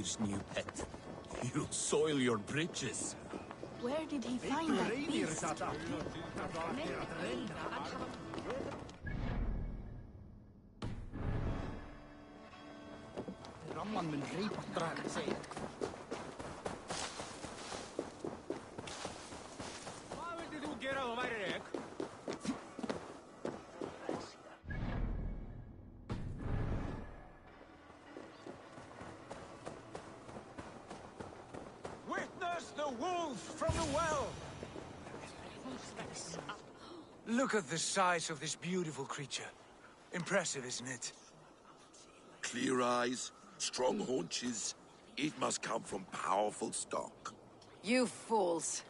Tyr's new pet. You'll soil your britches. Where did he find that beast? The wolf from the well! Look at the size of this beautiful creature. Impressive, isn't it? Clear eyes, strong haunches. It must come from powerful stock. You fools.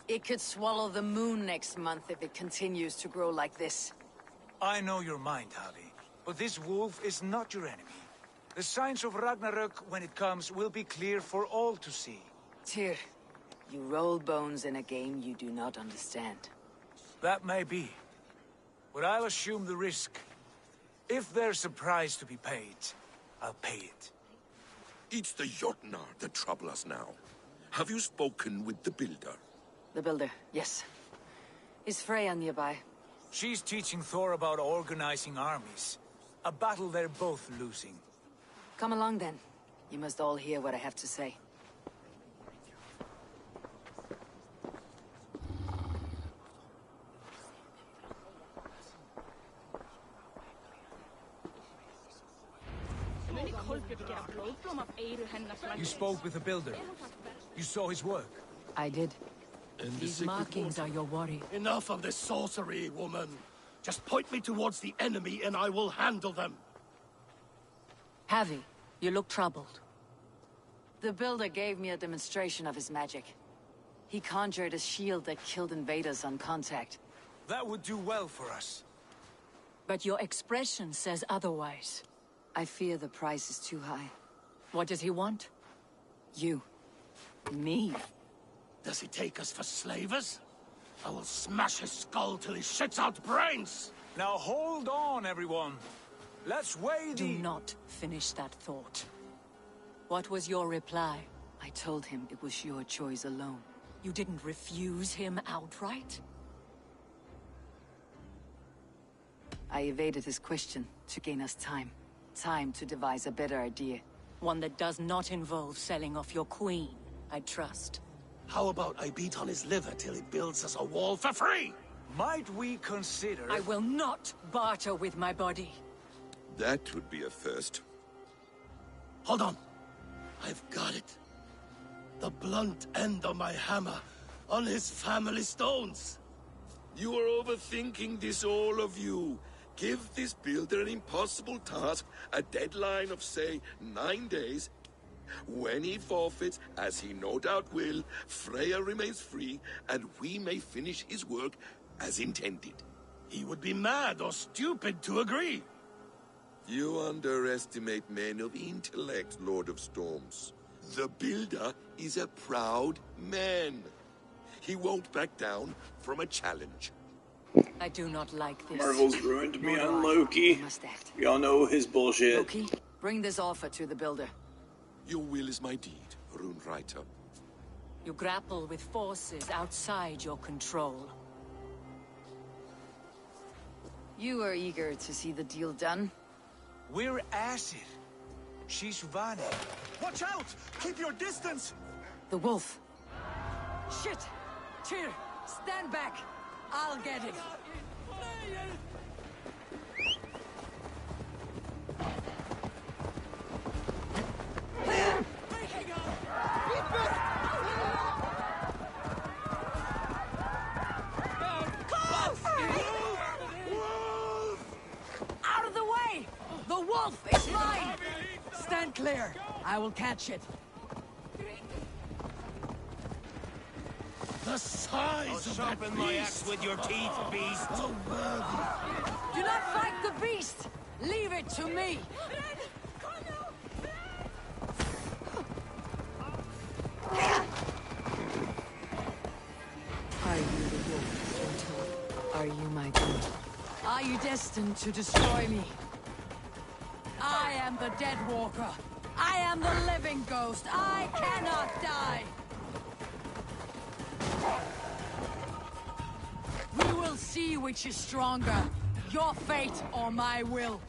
It could swallow the moon next month if it continues to grow like this. I know your mind, Javi, but this wolf is not your enemy. The signs of Ragnarök, when it comes, will be clear for all to see. Tyr, you roll bones in a game you do not understand. That may be, but I'll assume the risk. If there's a price to be paid, I'll pay it. It's the Jotnar that trouble us now. Have you spoken with the Builder? The Builder, yes. Is Freya nearby? She's teaching Thor about organizing armies. A battle they're both losing. Come along then. You must all hear what I have to say. You spoke with the Builder. You saw his work. I did. And These markings are your worry. Enough of this sorcery, woman. Just point me towards the enemy and I will handle them. Javi, you look troubled. The Builder gave me a demonstration of his magic. He conjured a shield that killed invaders on contact. That would do well for us. But your expression says otherwise. I fear the price is too high. What does he want? You. Me. Does he take us for slavers? I will smash his skull till he shits out brains! Now hold on, everyone. Let's weigh the... Do not finish that thought. What was your reply? I told him it was your choice alone. You didn't refuse him outright? I evaded his question to gain us time. Time to devise a better idea. One that does not involve selling off your queen, I trust. How about I beat on his liver till he builds us a wall for free? Might we consider... I will not barter with my body. That would be a first. Hold on. I've got it. The blunt end of my hammer on his family stones. You are overthinking this, all of you. Give this Builder an impossible task, a deadline of, say, 9 days. When he forfeits, as he no doubt will, Freya remains free, and we may finish his work as intended. He would be mad or stupid to agree. You underestimate men of intellect, Lord of Storms. The Builder is a proud man. He won't back down from a challenge. I do not like this. Marvel's ruined me Nor do on I. Loki. I must act. We all know his bullshit. Loki, bring this offer to the Builder. Your will is my deed, Rune Writer. You grapple with forces outside your control. You are eager to see the deal done? We're at it. She's Vane. Watch out! Keep your distance! The wolf. Shit! Tyr, stand back. I'll get it. Out of the way! The wolf is mine! Stand clear. I will catch it. The size of that Sharpen my beast! axe with your teeth, beast! So worthy! Do not fight the beast! Leave it to me! Are you the wolf, Gentle? Are you my king? Are you destined to destroy me? I am the Dead Walker. I am the living ghost. I cannot die. We will see which is stronger. Your fate or my will.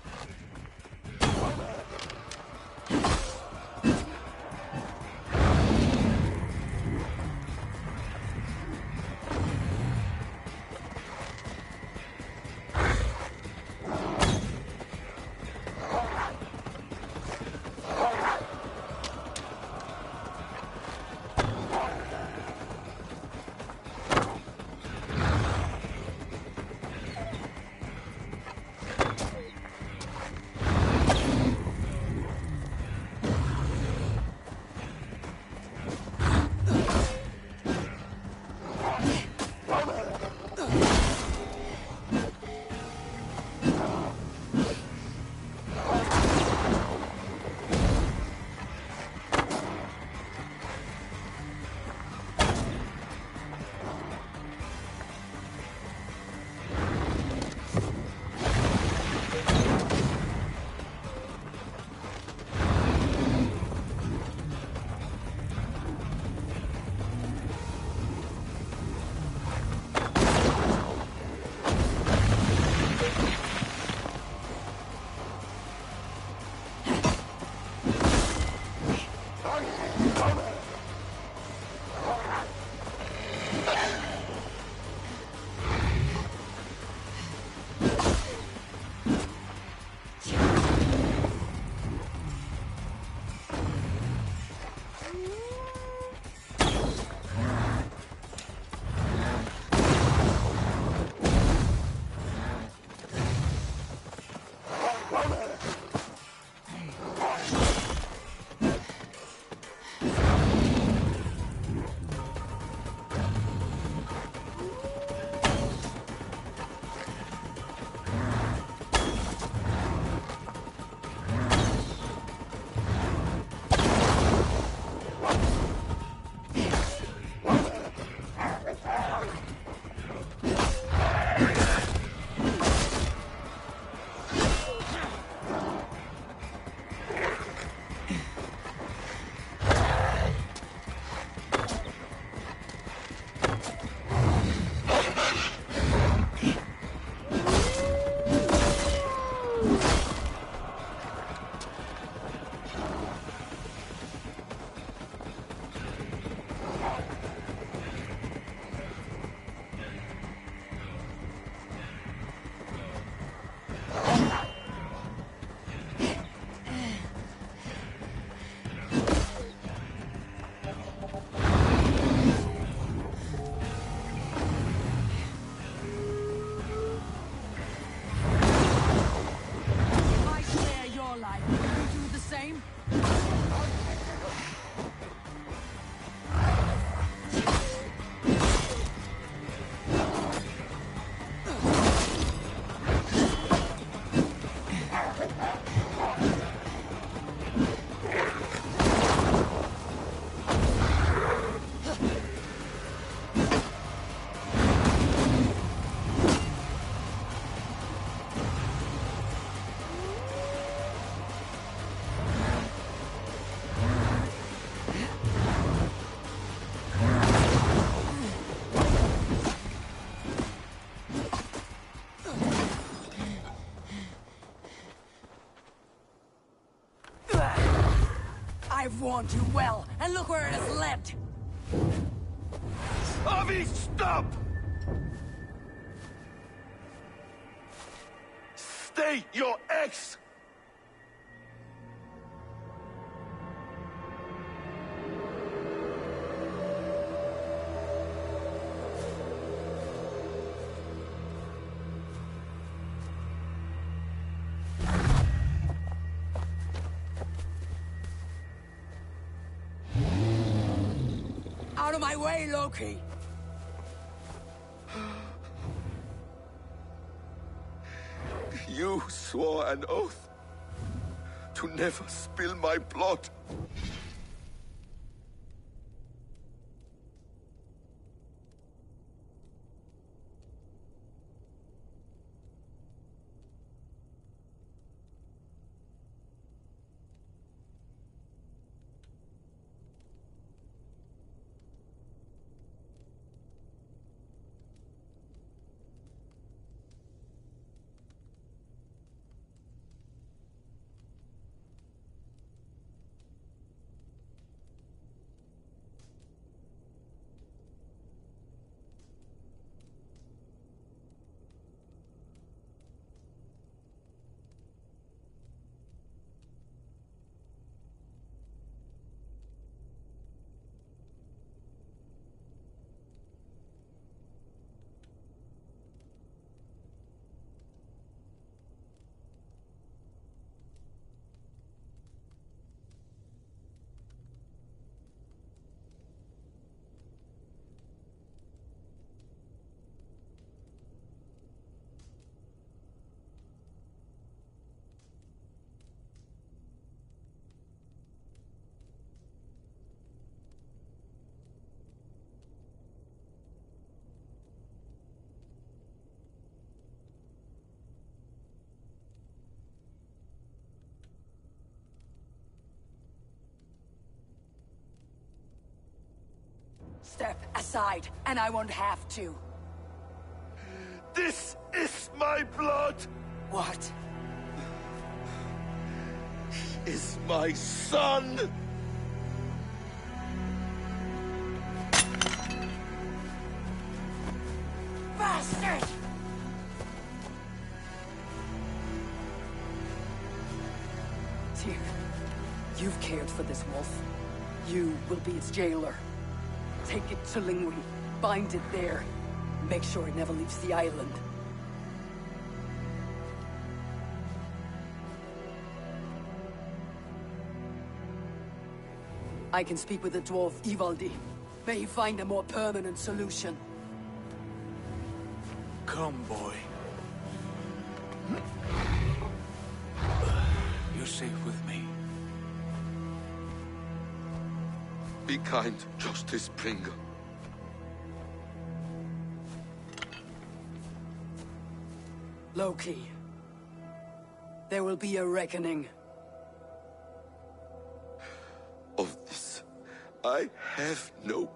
I've warned you well, and look where it has led! Avi, stop! Stay your ex! Out of my way, Loki! You swore an oath to never spill my blood. Step aside, and I won't have to. This is my blood! What? He is my son! Bastard! Tyr, you've cared for this wolf. You will be its jailer. Take it to Lingui, bind it there. Make sure it never leaves the island. I can speak with the dwarf Ivaldi. May he find a more permanent solution. Come, boy. You're safe with me. Be kind, Justice Pringle. Loki. There will be a reckoning. Of this, I have no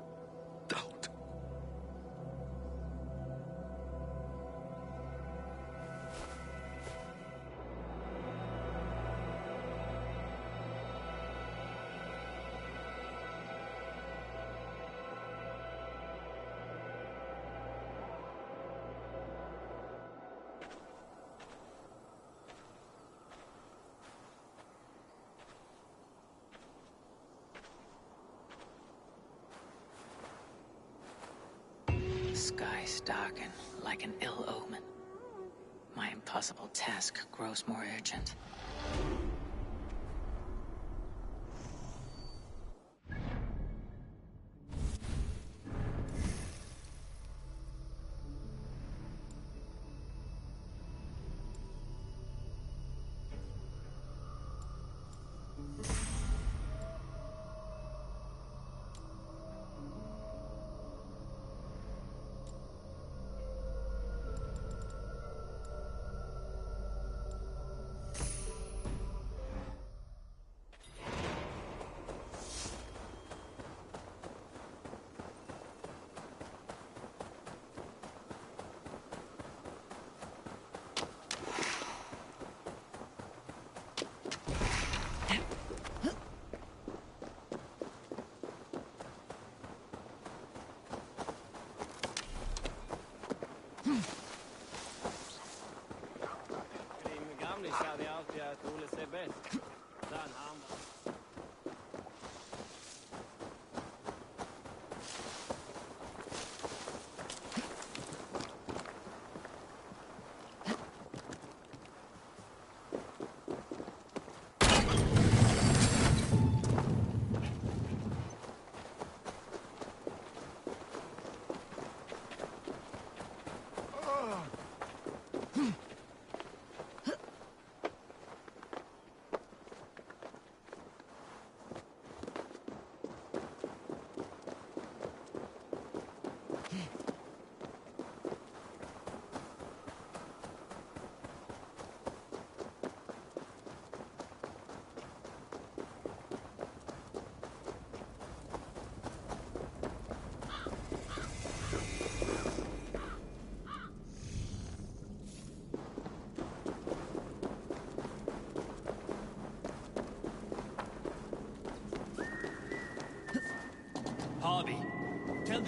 doubt. Skies darken like an ill omen. My impossible task grows more urgent.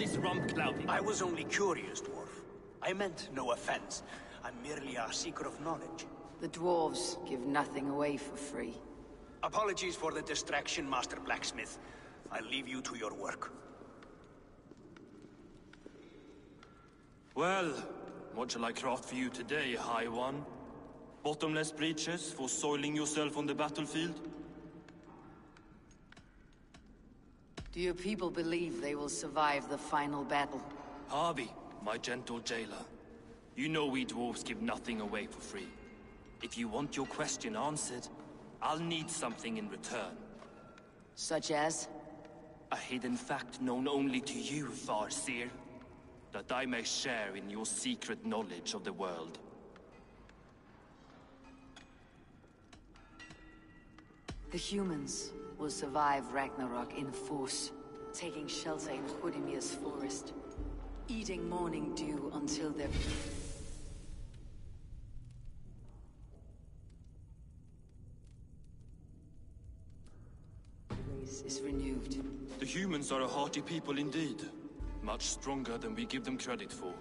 this rump clouding? I was only curious, dwarf. I meant no offense. I'm merely a seeker of knowledge. The dwarves give nothing away for free. Apologies for the distraction, Master Blacksmith. I'll leave you to your work. Well, what shall I craft for you today, High One? Bottomless breeches for soiling yourself on the battlefield? Do your people believe they will survive the final battle? Harvey, my gentle jailer. You know we dwarves give nothing away for free. If you want your question answered, I'll need something in return. Such as? A hidden fact known only to you, Farseer. That I may share in your secret knowledge of the world. The humans will survive Ragnarok in force, taking shelter in Hodimir's forest, eating morning dew until their race is renewed. The humans are a hearty people indeed. Much stronger than we give them credit for.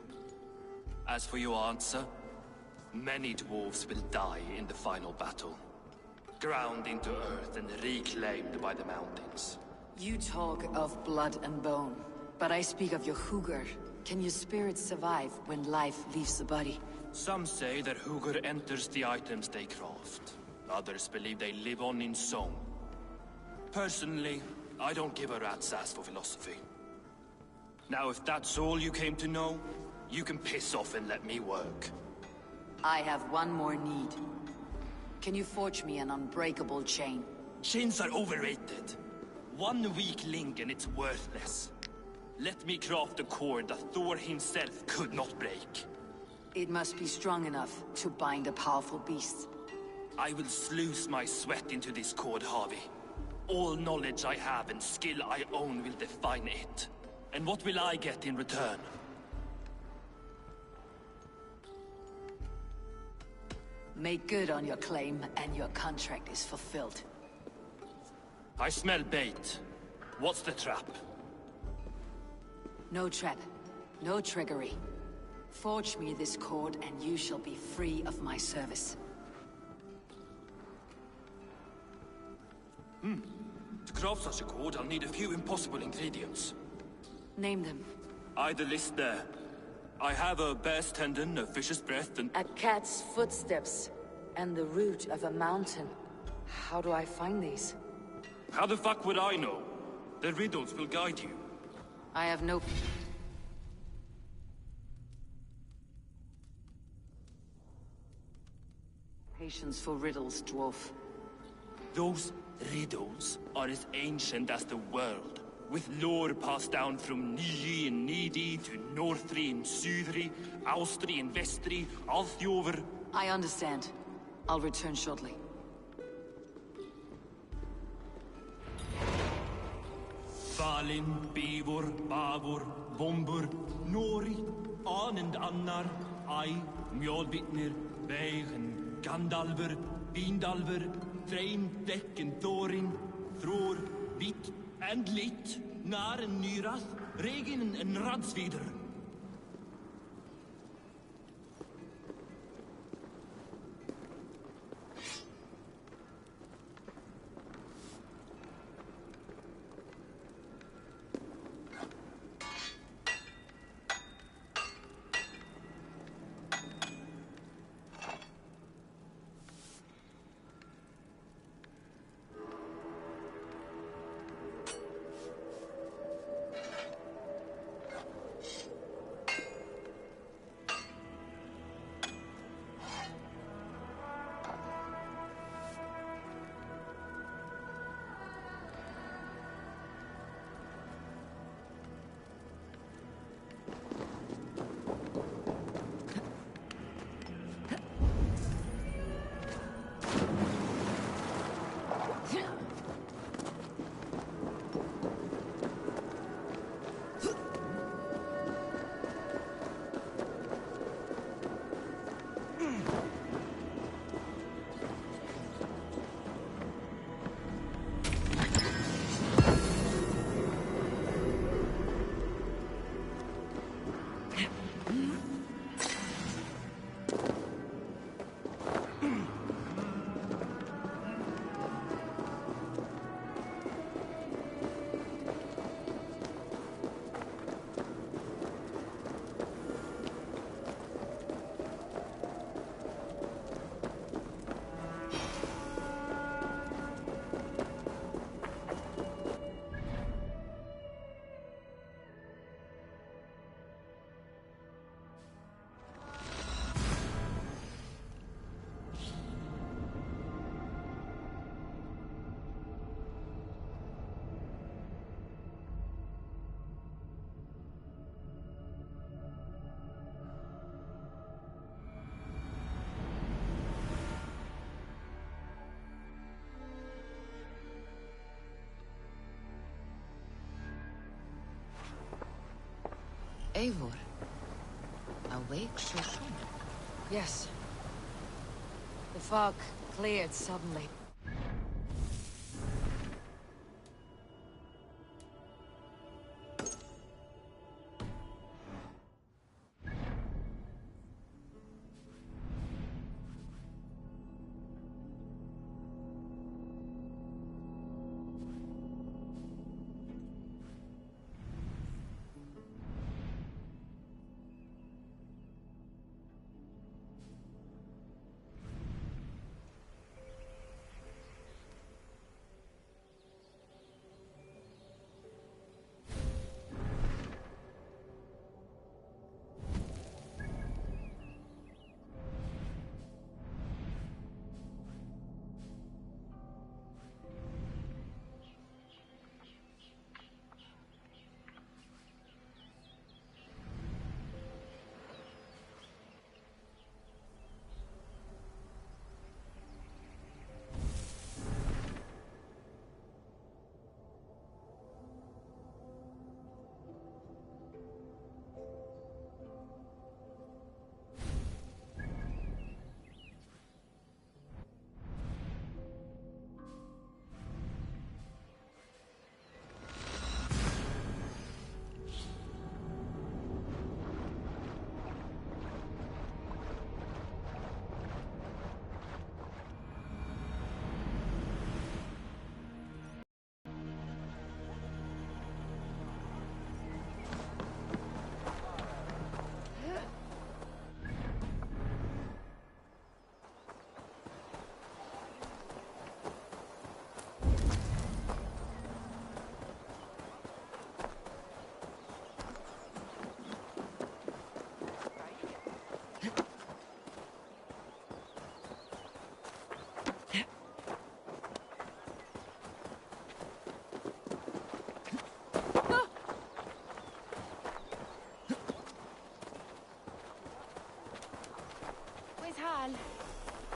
As for your answer, many dwarves will die in the final battle. Ground into earth and reclaimed by the mountains. You talk of blood and bone, but I speak of your hugr. Can your spirit survive when life leaves the body? Some say that hugr enters the items they craft. Others believe they live on in song. Personally, I don't give a rat's ass for philosophy. Now, if that's all you came to know, you can piss off and let me work. I have one more need. Can you forge me an unbreakable chain? Chains are overrated. One weak link and it's worthless. Let me craft a cord that Thor himself could not break. It must be strong enough to bind a powerful beast. I will sluice my sweat into this cord, Harvey. All knowledge I have and skill I own will define it. And what will I get in return? Make good on your claim, and your contract is fulfilled. I smell bait. What's the trap? No trap. No trickery. Forge me this cord, and you shall be free of my service. To craft such a cord, I'll need a few impossible ingredients. Name them. The list there. I have a bear's tendon, a fish's breath, and... A cat's footsteps, and the root of a mountain. How do I find these? How the fuck would I know? The riddles will guide you. I have no... patience for riddles, dwarf. Those riddles are as ancient as the world, with lore passed down from Niji and Nidi to Northri and Sudri, Austri and Vestri, Althjover. I understand. I'll return shortly. Valin, Bivor, Bavor, Bombur, Nori, Anand Annar, Ai, Mjolvitnir, Vegen, Gandalver, Vindalver, Threin, Deck and Thorin, Thror, Vit and Lit, Nar and Nyrath, Regin and Radsvider. Eivor. Awake so soon? Yes. The fog cleared suddenly.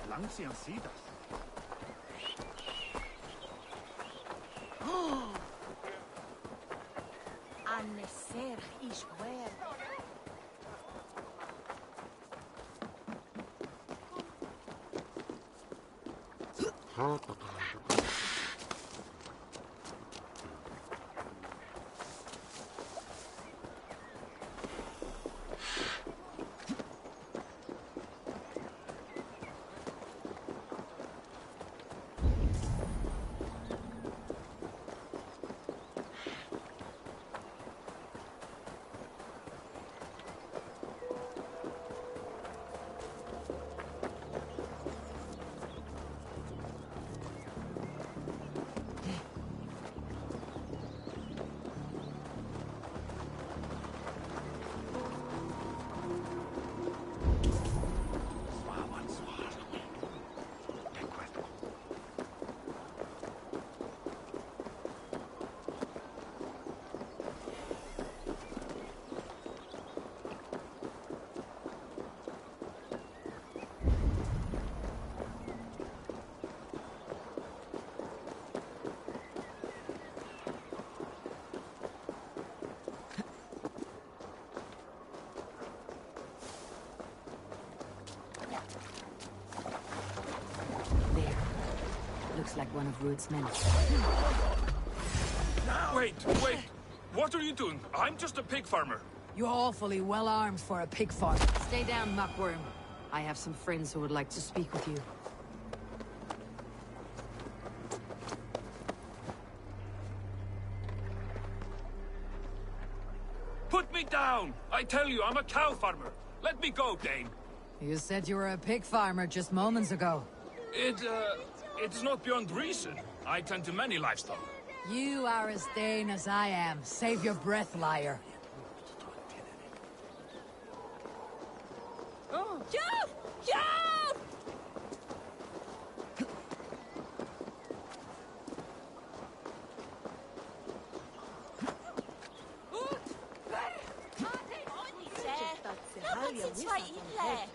Langsam sieht das. Anne ser is where. Looks like one of Rude's men. Wait! What are you doing? I'm just a pig farmer. You're awfully well armed for a pig farm. Stay down, muckworm. I have some friends who would like to speak with you. Put me down! I tell you, I'm a cow farmer. Let me go, Dane. You said you were a pig farmer just moments ago. It's not beyond reason. I tend to many livestock. You are as Dane as I am. Save your breath, liar. Oh, jump! Jump! It's right in there.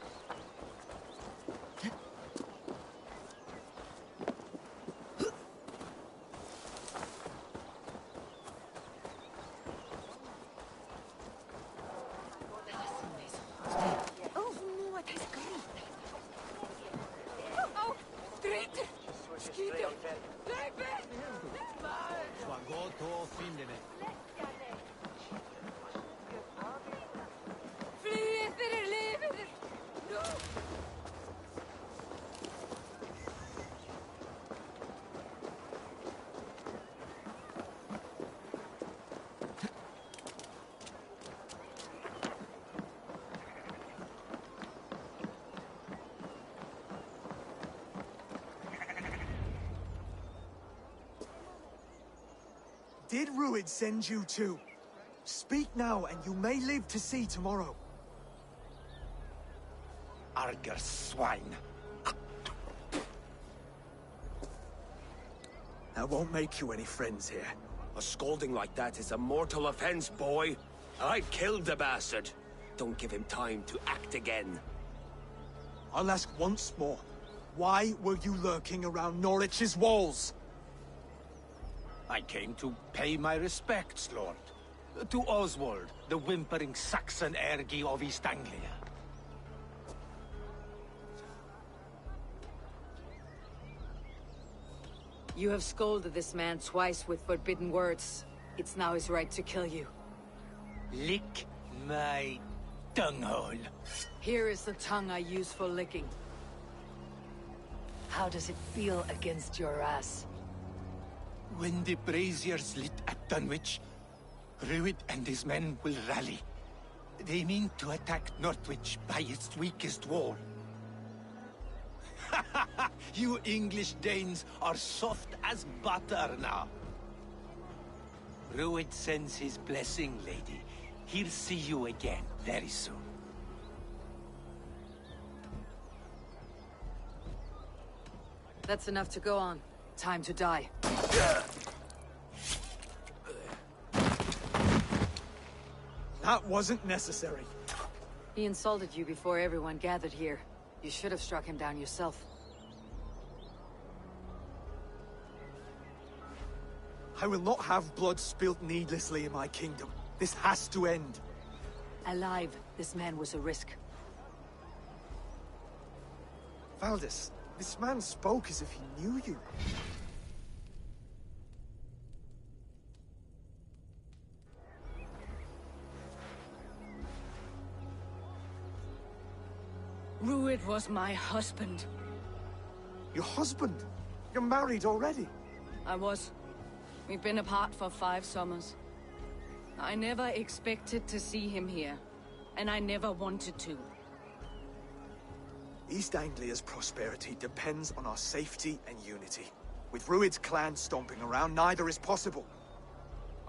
Did Ruid send you too? Speak now, and you may live to see tomorrow. Arger swine. That won't make you any friends here. A scolding like that is a mortal offense, boy. I've killed the bastard. Don't give him time to act again. I'll ask once more. Why were you lurking around Norwich's walls? I came to pay my respects, Lord. To Oswald, the whimpering Saxon ergi of East Anglia. You have scolded this man twice with forbidden words. It's now his right to kill you. Lick my dunghole. Here is the tongue I use for licking. How does it feel against your ass? When the braziers lit at Dunwich, Ruid and his men will rally. They mean to attack Northwich by its weakest wall. You English Danes are soft as butter now. Ruid sends his blessing, lady. He'll see you again very soon. That's enough to go on. Time to die. That wasn't necessary. He insulted you before everyone gathered here. You should have struck him down yourself. I will not have blood spilt needlessly in my kingdom. This has to end. Alive, this man was a risk. Valdis, this man spoke as if he knew you. Ruid was my husband. Your husband? You're married already? I was. We've been apart for 5 summers. I never expected to see him here, and I never wanted to. East Anglia's prosperity depends on our safety and unity. With Ruid's clan stomping around, neither is possible.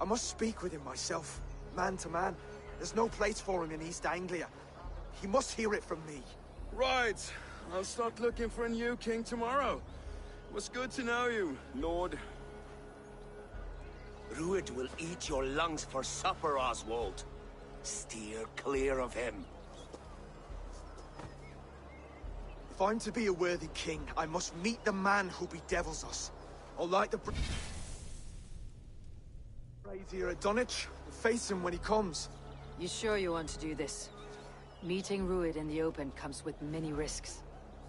I must speak with him myself, man to man. There's no place for him in East Anglia. He must hear it from me. Right. I'll start looking for a new king tomorrow. It was good to know you, Lord. Ruid will eat your lungs for supper, Oswald. Steer clear of him. If I'm to be a worthy king, I must meet the man who bedevils us. Or like the brazier at Dunwich, and face him when he comes. You sure you want to do this? Meeting Ruid in the open comes with many risks.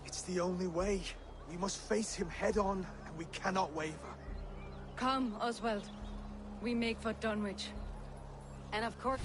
It's the only way. We must face him head on, and we cannot waver. Come, Oswald. We make for Dunwich. And of course...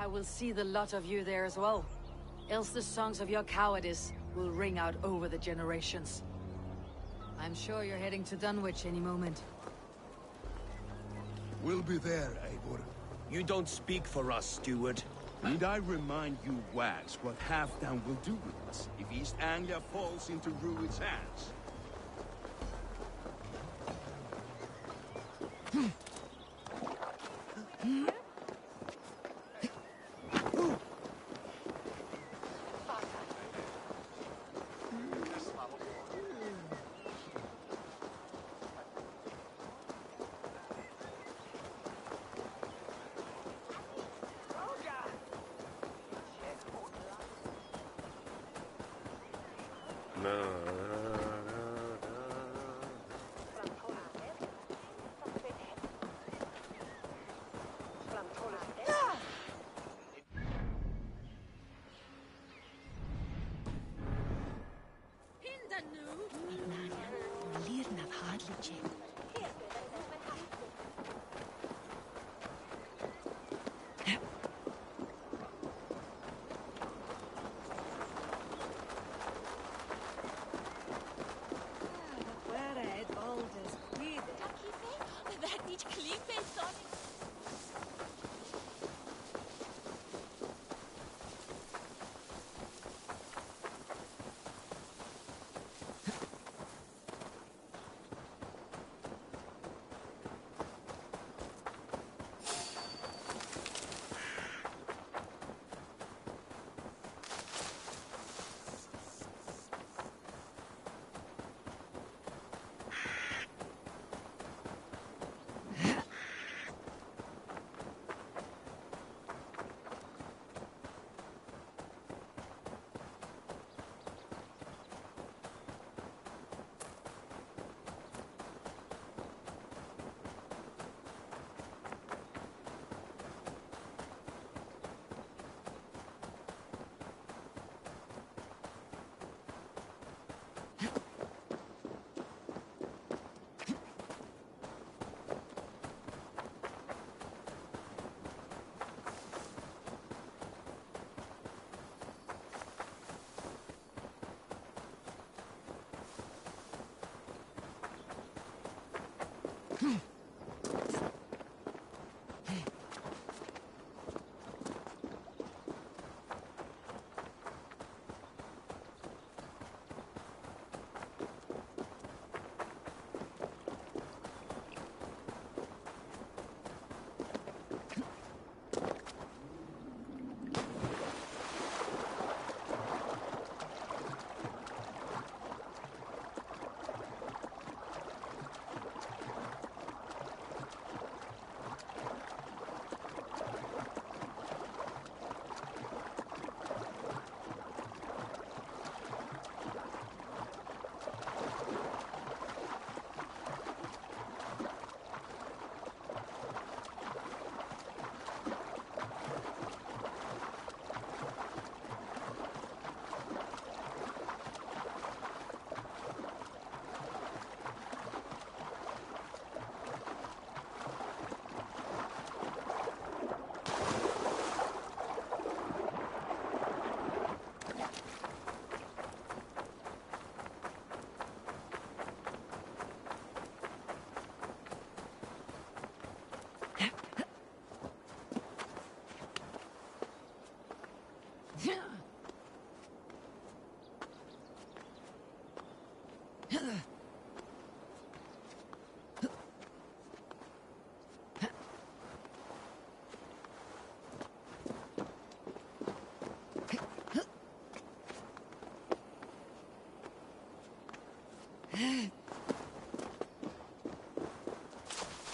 I will see the lot of you there as well. Else the songs of your cowardice will ring out over the generations. I'm sure you're heading to Dunwich any moment. We'll be there, Eivor. You don't speak for us, steward. Need I remind you, Wags, what Halfdan will do with us if East Anglia falls into Rued's hands?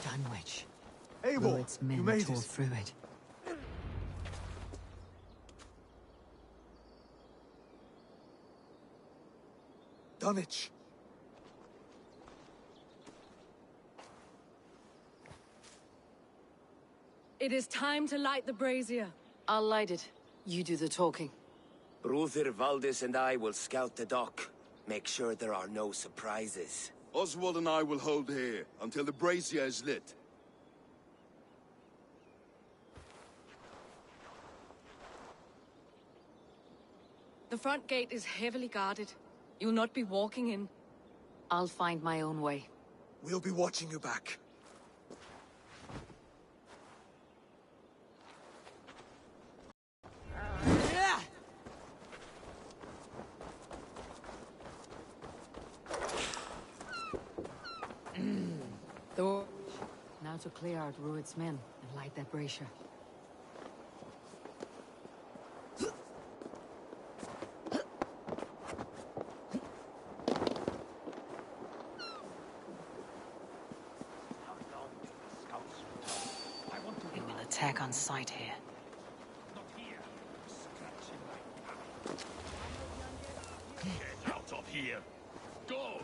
Dunwich. Eivor, Rued's men you made tore it. through it. Dunwich. It is time to light the brazier. I'll light it. You do the talking. Ruther, Valdis, and I will scout the dock. Make sure there are no surprises. Oswald and I will hold here until the brazier is lit. The front gate is heavily guarded. You'll not be walking in. I'll find my own way. We'll be watching you back. Now to clear out Rued's men and light that brazier. We will attack on sight here. Get out of here! Go!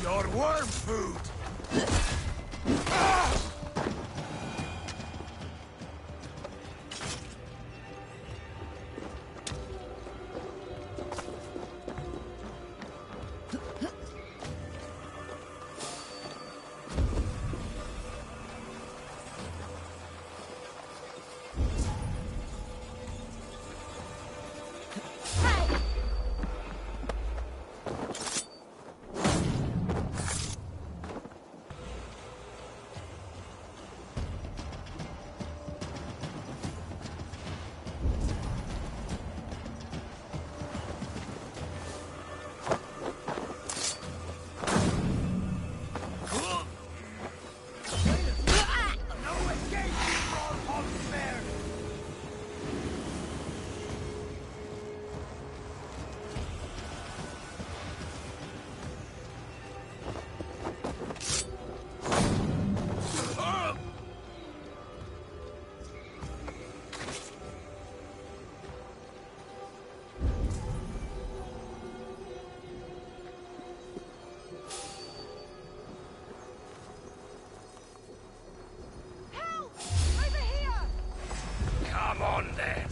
Your worm food! Come on then!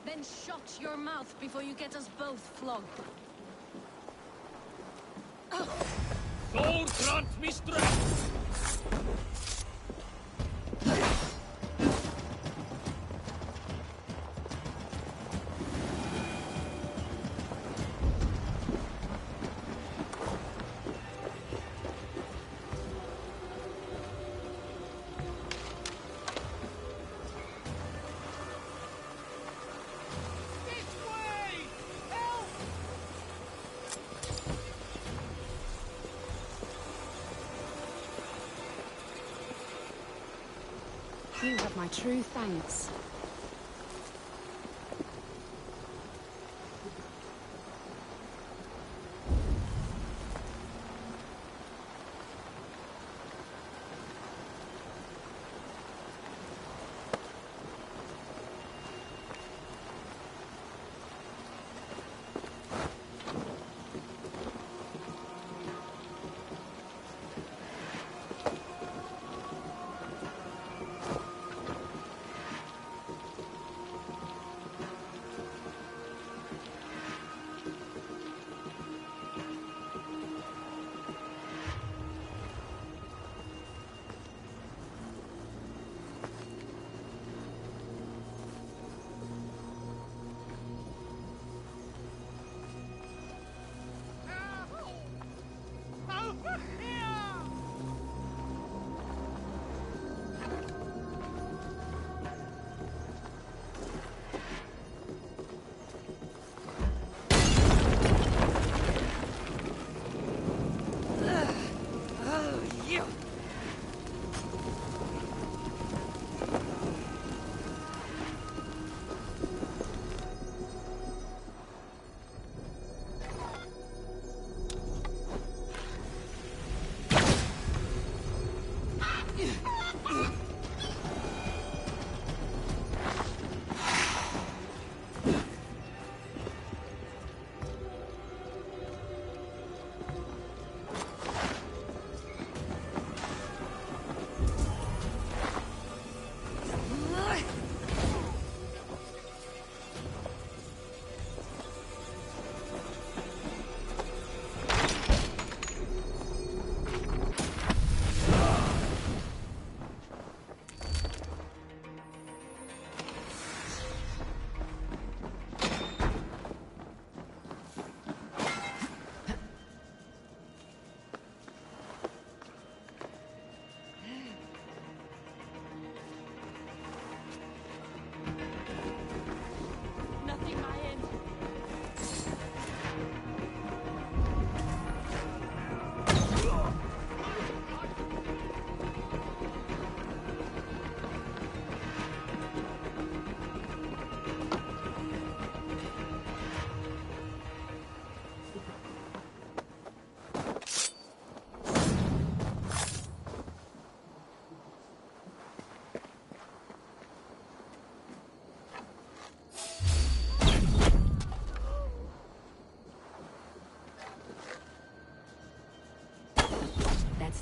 Then shut your mouth before you get us both flogged. Thor grant me strength! You have my true thanks.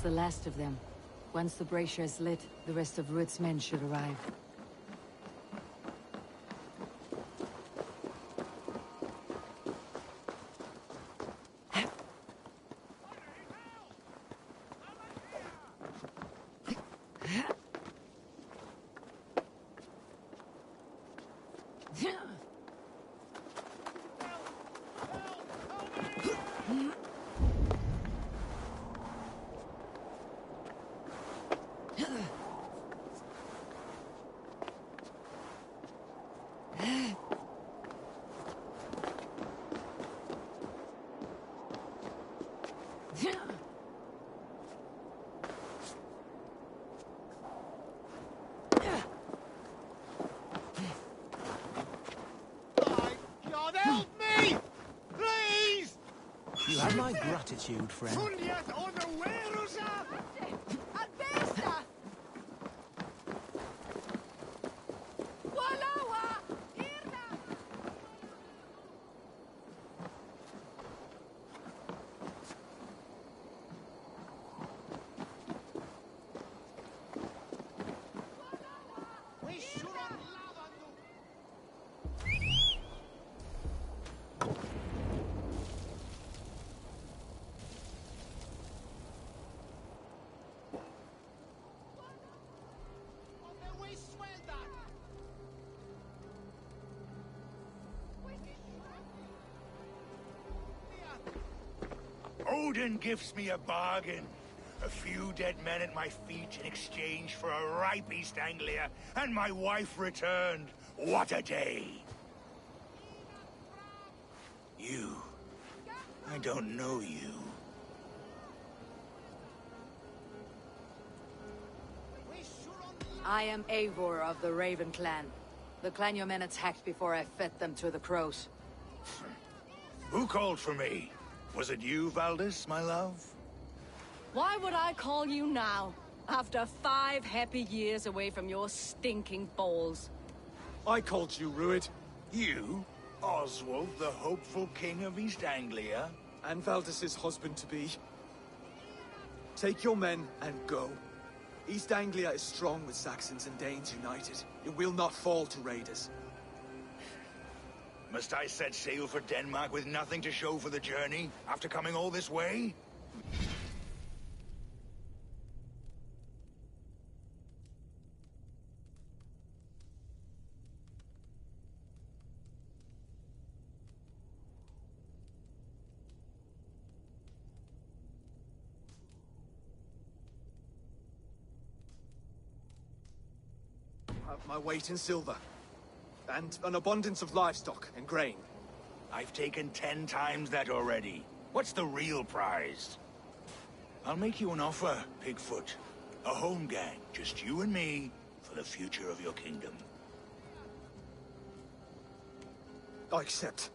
It's the last of them. Once the brazier is lit, the rest of Rued's men should arrive. God help me! Please! You have my gratitude, friend. Odin gives me a bargain. A few dead men at my feet in exchange for a ripe East Anglia, and my wife returned. What a day! You. I don't know you. I am Eivor of the Raven clan. The clan your men attacked before I fed them to the crows. Who called for me? Was it you, Valdis, my love? Why would I call you now, after 5 happy years away from your stinking balls? I called you, Rued. You? Oswald, the hopeful king of East Anglia? And Valdis's husband-to-be. Take your men and go. East Anglia is strong with Saxons and Danes united. It will not fall to raiders. Must I set sail for Denmark with nothing to show for the journey, after coming all this way? Have my weight in silver. And an abundance of livestock and grain. I've taken 10 times that already. What's the real prize? I'll make you an offer, Pigfoot. A home gang, just you and me, for the future of your kingdom. I accept.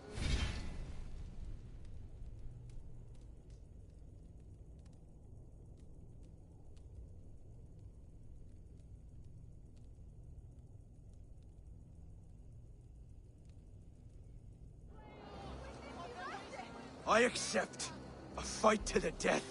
I accept. A fight to the death.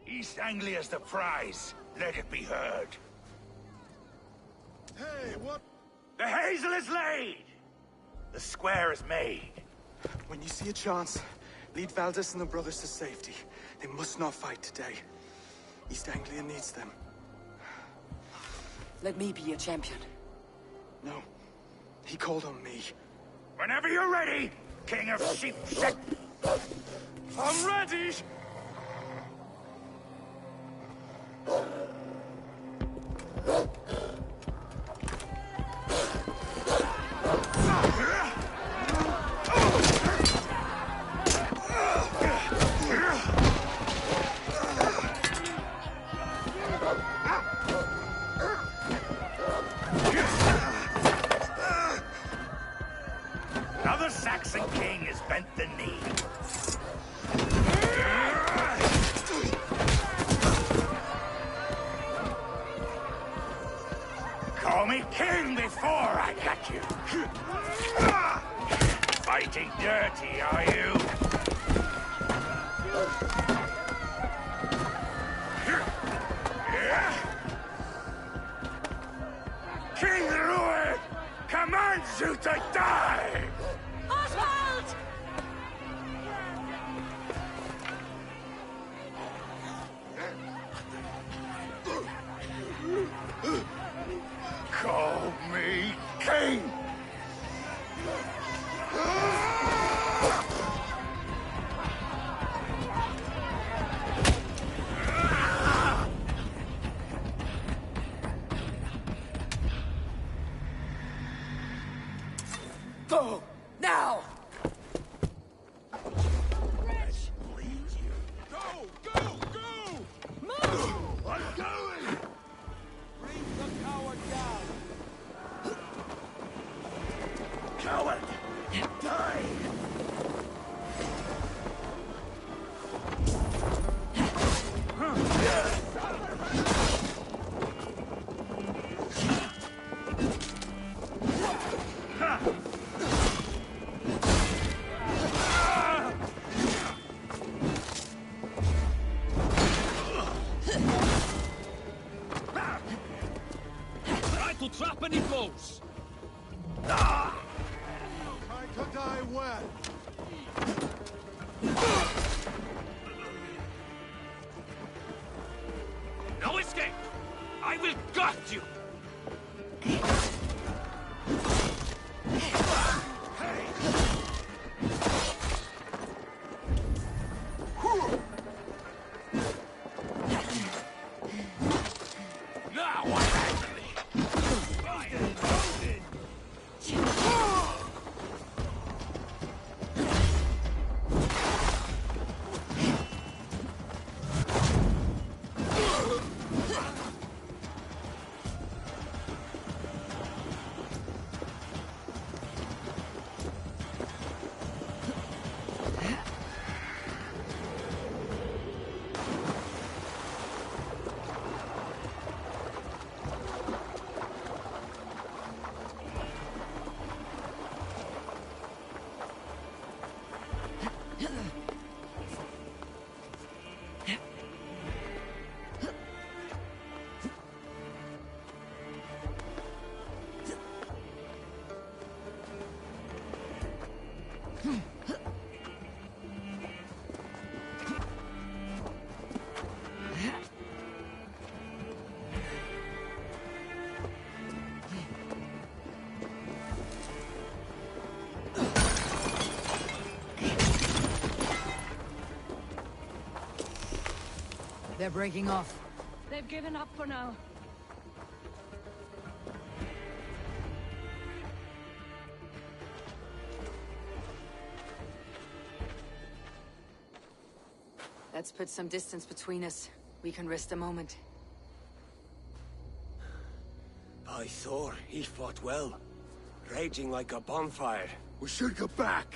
East Anglia's the prize. Let it be heard. Hey, what? The hazel is laid! The square is made. When you see a chance, lead Valdis and the brothers to safety. They must not fight today. East Anglia needs them. Let me be your champion. No. He called on me. Whenever you're ready, King of Sheep Shit. I'm ready! Another Saxon king has bent the knee. Call me king before I got you. Fighting dirty, are you? King Rued commands you to die! Oswald! Call me king! Go! Now! Go! Go! Go! Move! I'm going! Bring the coward down. Coward! Die! Try to trap any foes! Try to die well. No escape! I will gut you! Now I'm angry! They're breaking off. They've given up for now. Let's put some distance between us. We can rest a moment. By Thor, he fought well. Raging like a bonfire. We should go back.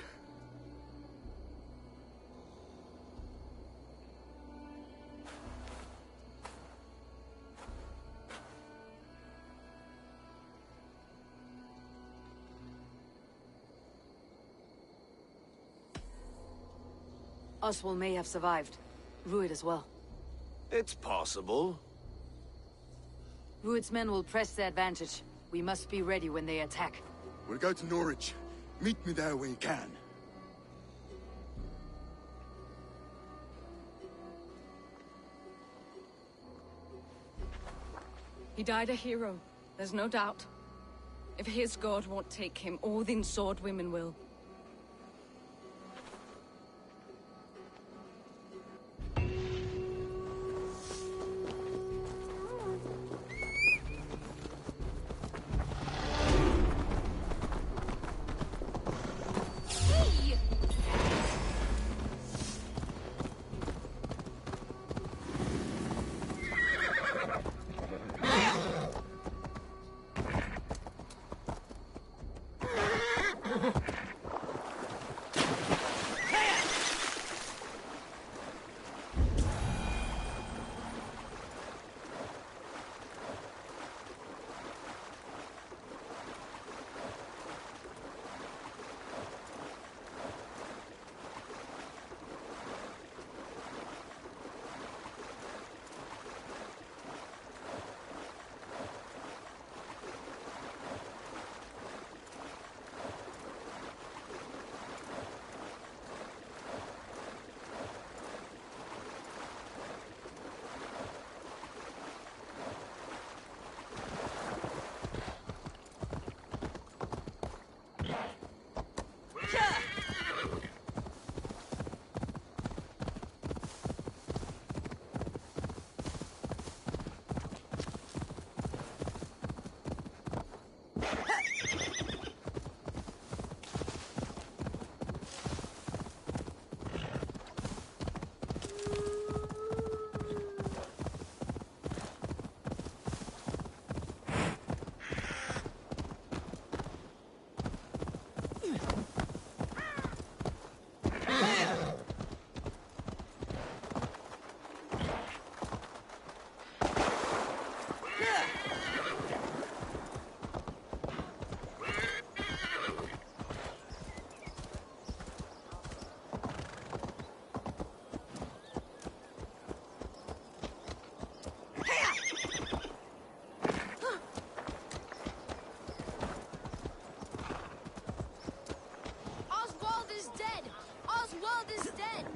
Oswald may have survived. Rued as well. It's possible. Rued's men will press the advantage. We must be ready when they attack. We'll go to Norwich. Meet me there when you can. He died a hero. There's no doubt. If his god won't take him, Odin's sword women will. Oswald is dead! Oswald is dead!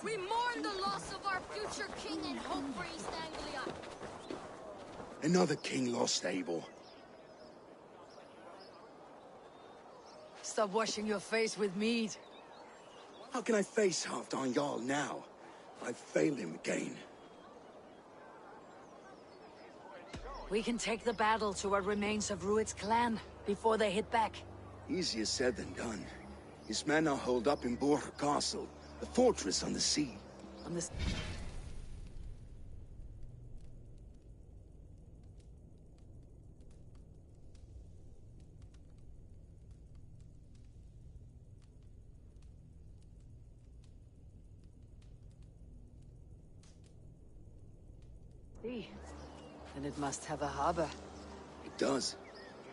We mourn the loss of our future king and hope for East Anglia. Another king lost, Abel. Stop washing your face with mead. How can I face Halfdan Jarl now? I've failed him again. We can take the battle to what remains of Rued's clan before they hit back. Easier said than done. His men are holed up in Borg Castle, a fortress on the sea. On this. Sea. And it must have a harbor. It does.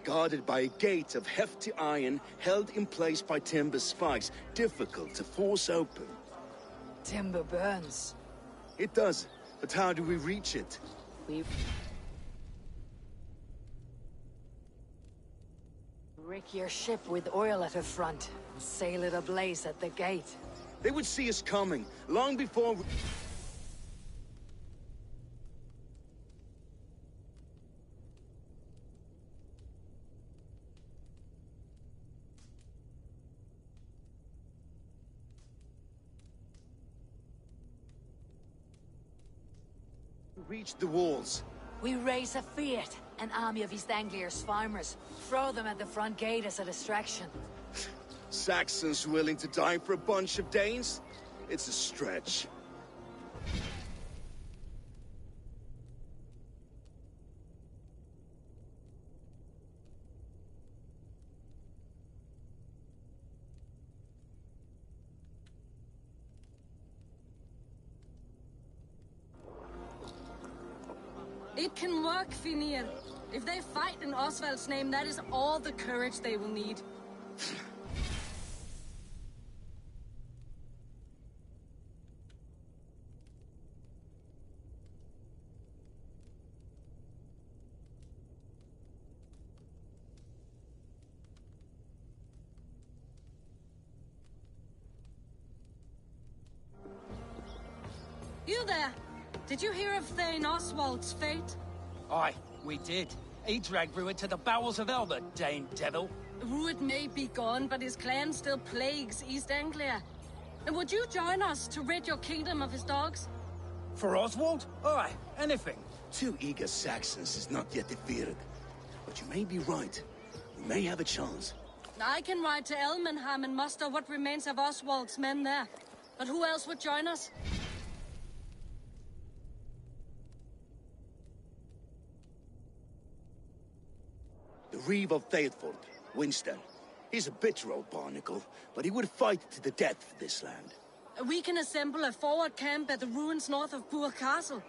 Guarded by a gate of hefty iron, held in place by timber spikes, difficult to force open. Timber burns. It does, but how do we reach it? We rig your ship with oil at her front, and sail it ablaze at the gate. They would see us coming, long before we reach the walls. We raise a fiat, an army of East Anglia's farmers. Throw them at the front gate as a distraction. Saxons willing to die for a bunch of Danes? It's a stretch. It can work, Finir. If they fight in Oswald's name, that is all the courage they will need. You there! Did you hear of Thane Oswald's fate? Aye, we did. He dragged Rued to the bowels of hell, the Dane devil. Rued may be gone, but his clan still plagues East Anglia. And would you join us to rid your kingdom of his dogs? For Oswald? Aye, anything. 2 eager Saxons is not yet defeated. But you may be right. We may have a chance. I can ride to Elmenham and muster what remains of Oswald's men there. But who else would join us? The Reeve of Thetford, Winston. He's a bitter old barnacle, but he would fight to the death for this land. We can assemble a forward camp at the ruins north of Bur Castle.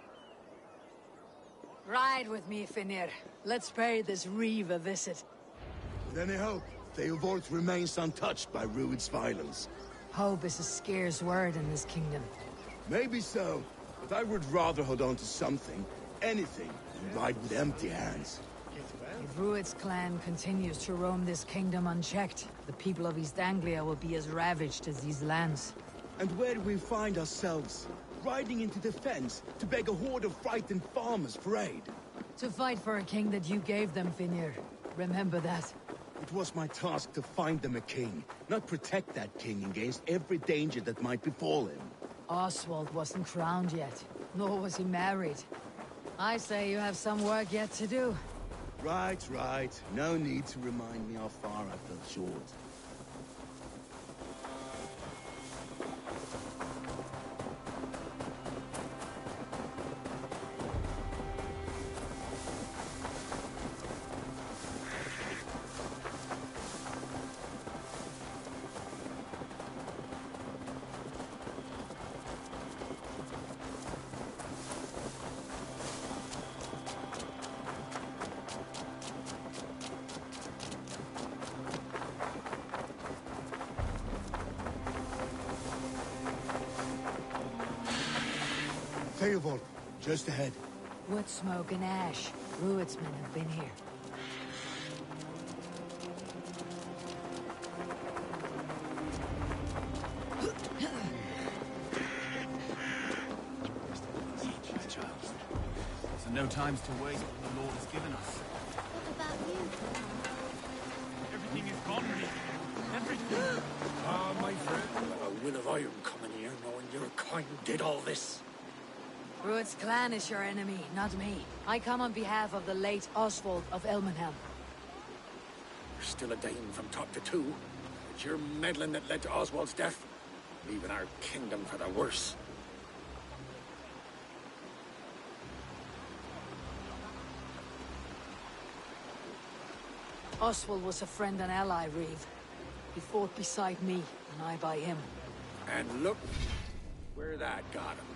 Ride with me, Finir. Let's pay this Reeve a visit. With any hope, Theodort remains untouched by Rued's violence. Hope is a scarce word in this kingdom. Maybe so, but I would rather hold on to something, anything, than ride with empty hands. If Rued's clan continues to roam this kingdom unchecked, the people of East Anglia will be as ravaged as these lands. And where do we find ourselves? Riding into defense to beg a horde of frightened farmers for aid. To fight for a king that you gave them, Finir. Remember that. It was my task to find them a king, not protect that king against every danger that might befall him. Oswald wasn't crowned yet, nor was he married. I say you have some work yet to do. Right, right. No need to remind me how far I fell short. Theobald, just ahead. Wood smoke and ash. Rued's men have been here. So no time's to waste what the Lord has given us. What about you? Everything is gone, Reeve. Everything. Ah, my friend, a will of iron coming here, knowing your kind did all this. Rued's clan is your enemy, not me. I come on behalf of the late Oswald of Elmenham. You're still a Dane from top to two. It's your meddling that led to Oswald's death, leaving our kingdom for the worse. Oswald was a friend and ally, Reeve. He fought beside me, and I by him. And look where that got him.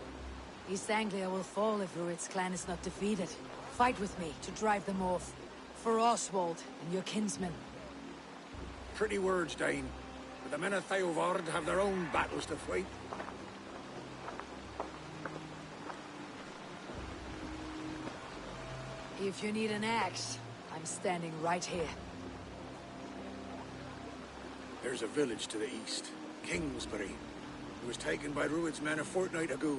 East Anglia will fall if Rued's clan is not defeated. Fight with me to drive them off. For Oswald and your kinsmen. Pretty words, Dane. But the men of Theovard have their own battles to fight. If you need an axe, I'm standing right here. There's a village to the east, Kingsbury. It was taken by Rued's men a fortnight ago.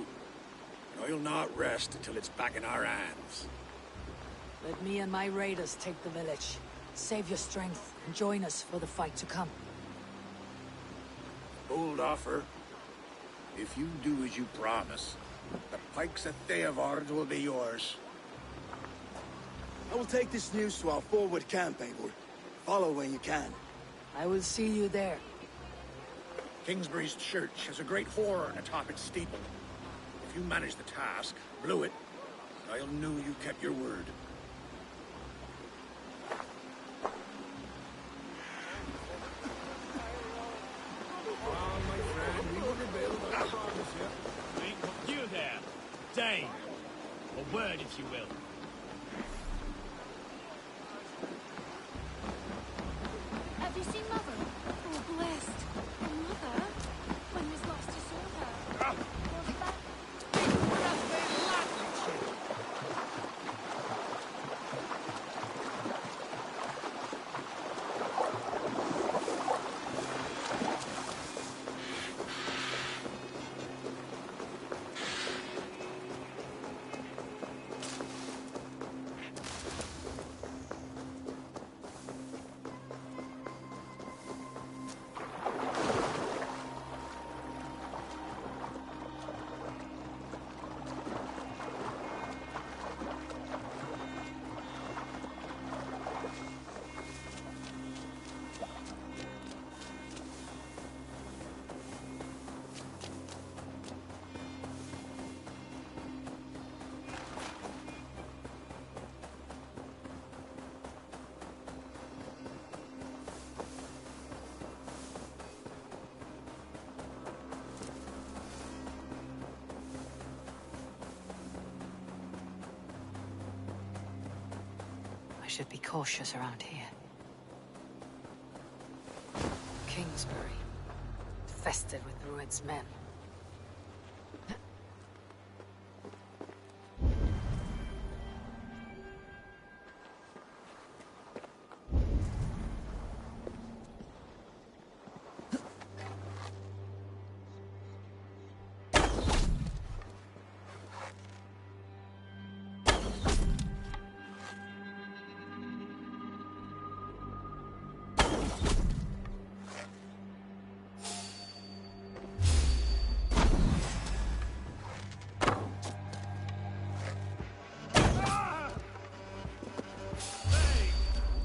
And I'll not rest until it's back in our hands. Let me and my raiders take the village. Save your strength and join us for the fight to come. Bold offer. If you do as you promise, the pikes of Theovard will be yours. I will take this news to our forward camp, Eivor. Follow when you can. I will see you there. Kingsbury's church has a great horn atop its steeple. If you manage the task, blew it, I'll know you kept your word. You there, Dane. A word, if you will. Have you seen Mother? Oh, blessed. Mother? When was last you saw her? Was that... should be cautious around here. Kingsbury, infested with Rued's men.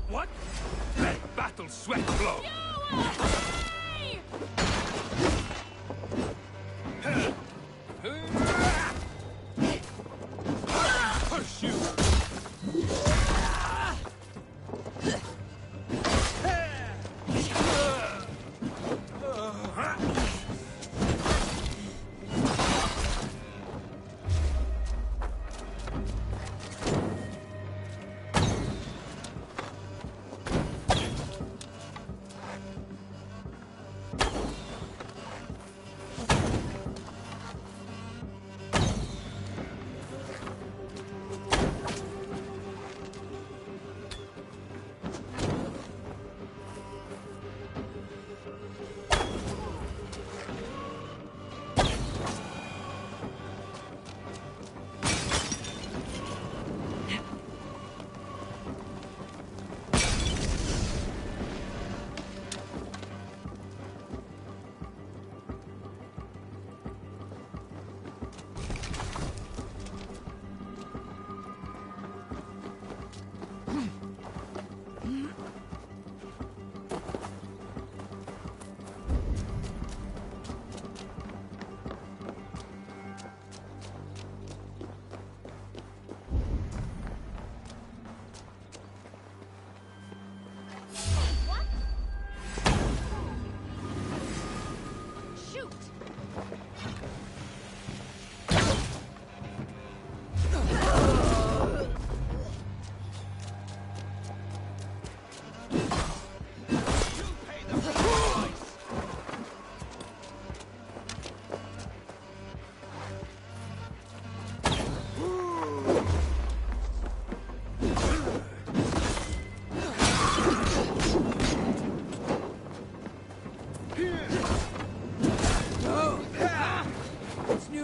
What? Let battle sweat flow! Pursue!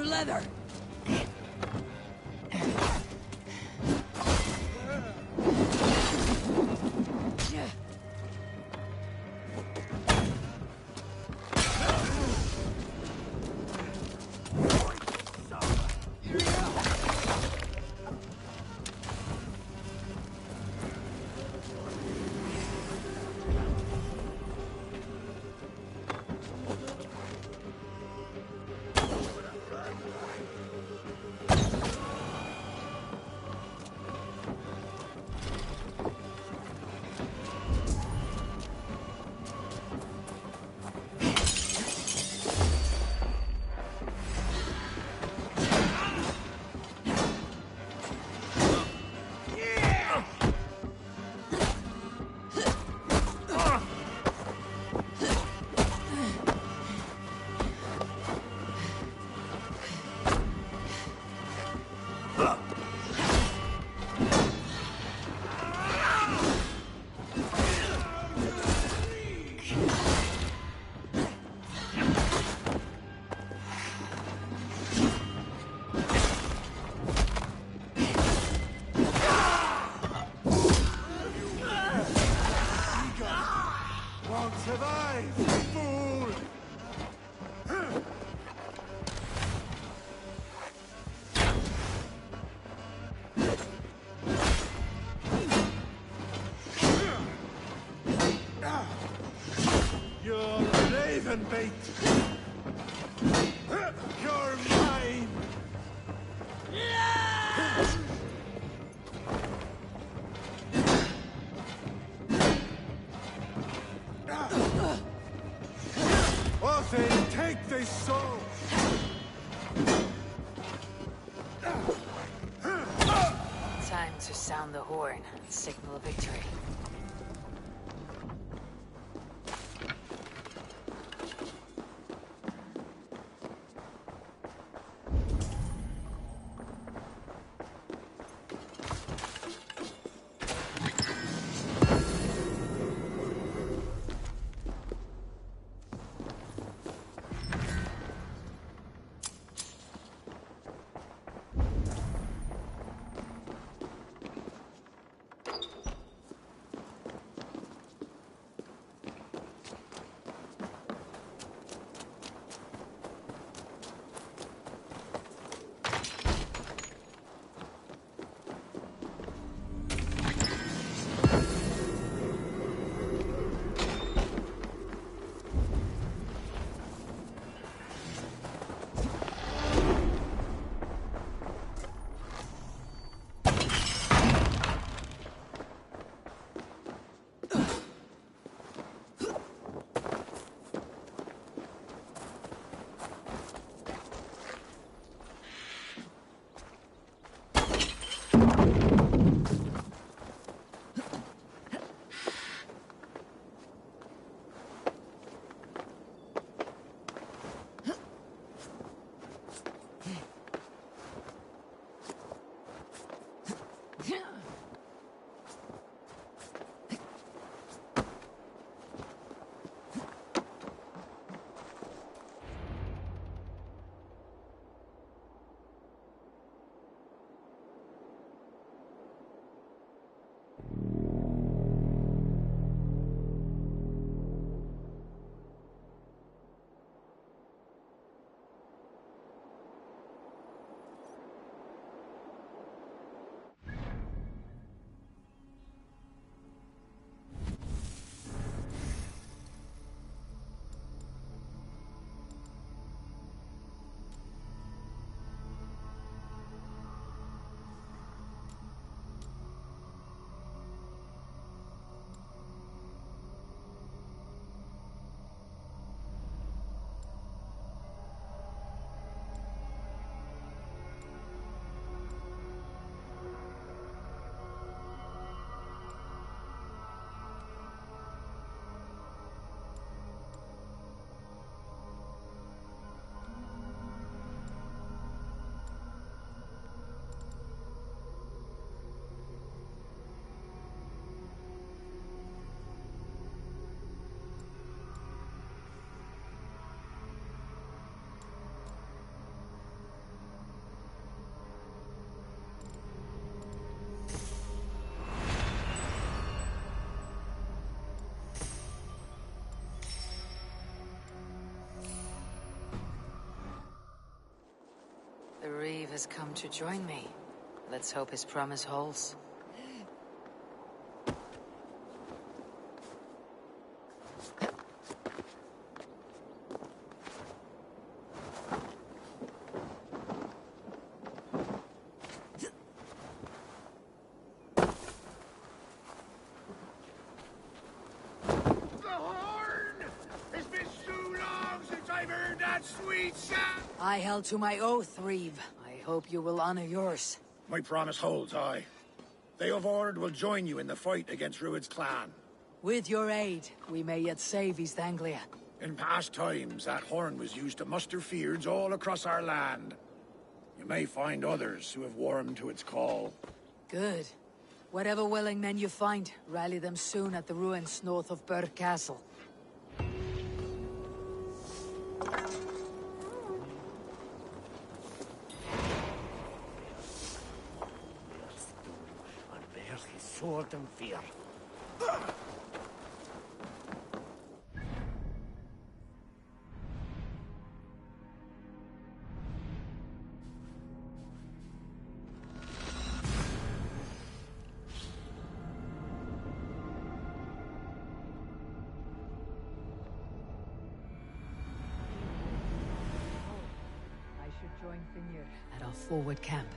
Leather. Raven bait! You're mine! Othin, take this soul! Time to sound Sound the horn, signal victory. The Reeve has come to join me. Let's hope his promise holds. I held to my oath, Reeve. I hope you will honor yours. My promise holds, aye. They of Ord will join you in the fight against Rued's clan. With your aid, we may yet save East Anglia. In past times, that horn was used to muster fyrds all across our land. You may find others who have warmed to its call. Good. Whatever willing men you find, rally them soon at the ruins north of Burg Castle. Sword and fear. I should join Finir at our forward camp.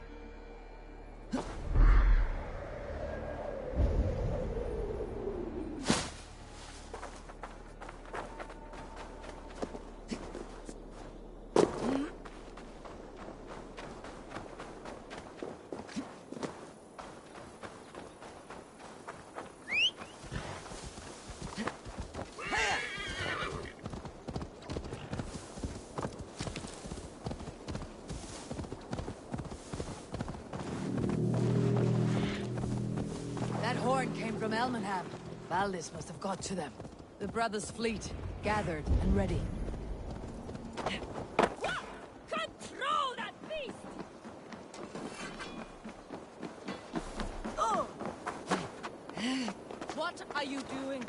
from Elmenham. Valdis must have got to them. The brothers' fleet, gathered and ready. Control that beast! What are you doing?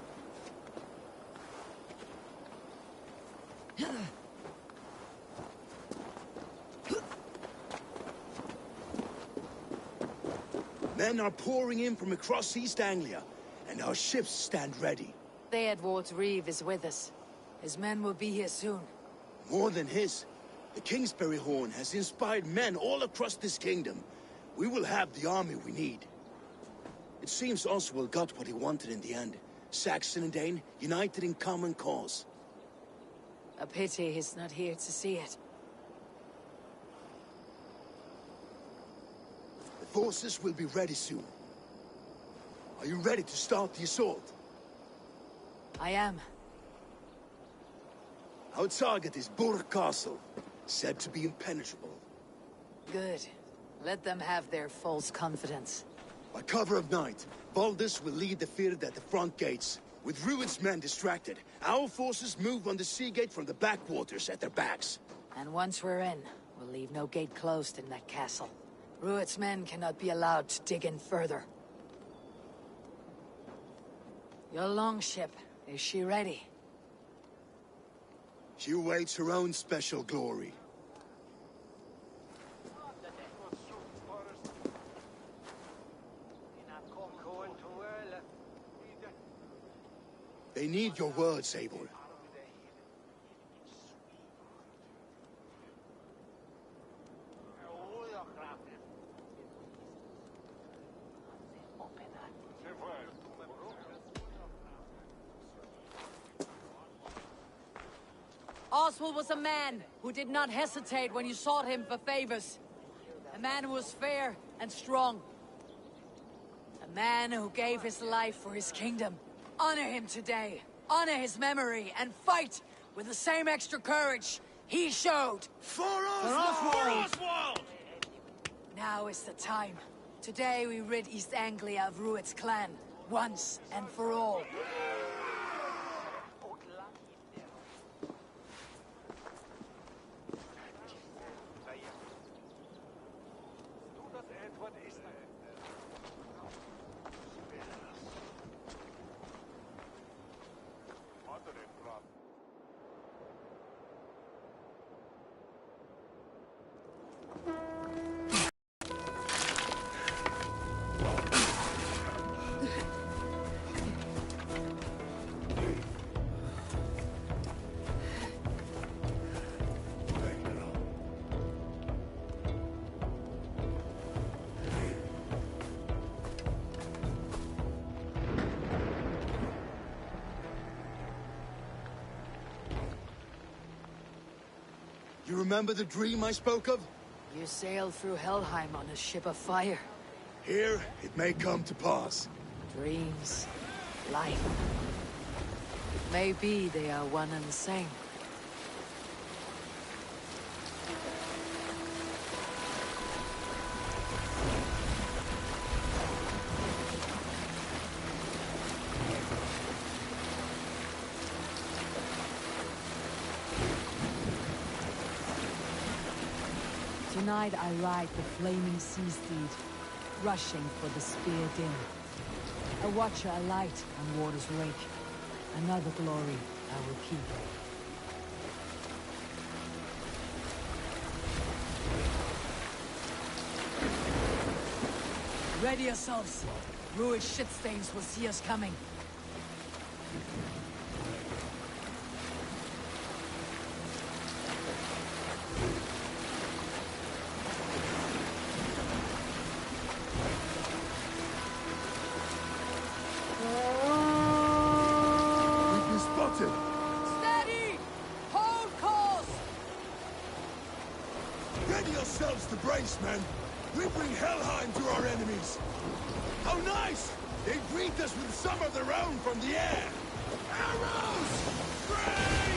Men are pouring in from across East Anglia, and our ships stand ready. Theodward's Reeve is with us. His men will be here soon. More than his. The Kingsbury Horn has inspired men all across this kingdom. We will have the army we need. It seems Oswald got what he wanted in the end. Saxon and Dane united in common cause. A pity he's not here to see it. The forces will be ready soon. Are you ready to start the assault? I am. Our target is Burg Castle, said to be impenetrable. Good. Let them have their false confidence. By cover of night, Valdis will lead the field at the front gates. With Rued's men distracted, our forces move on the sea gate from the backwaters at their backs. And once we're in, we'll leave no gate closed in that castle. Rued's men cannot be allowed to dig in further. Your longship, is she ready? She awaits her own special glory. They need your words, Eivor. Oswald was a man who did not hesitate when you sought him for favors. A man who was fair and strong. A man who gave his life for his kingdom. Honor him today. Honor his memory and fight with the same extra courage he showed. For Oswald! Now is the time. Today we rid East Anglia of Rued's clan, once and for all. You remember the dream I spoke of? You sailed through Helheim on a ship of fire. Here, it may come to pass. Dreams, life. It may be they are one and the same. Tonight I ride the flaming sea steed, rushing for the spear din. A watcher alight on water's wake. Another glory I will keep. Ready yourselves. Rued shitstains will see us coming. Steady! Hold course! Ready yourselves to brace, men! We bring Helheim to our enemies! How nice! They greet us with some of their own from the air! Arrows! Spray!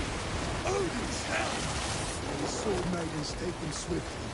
Odin's help! And the sword maidens take them swiftly.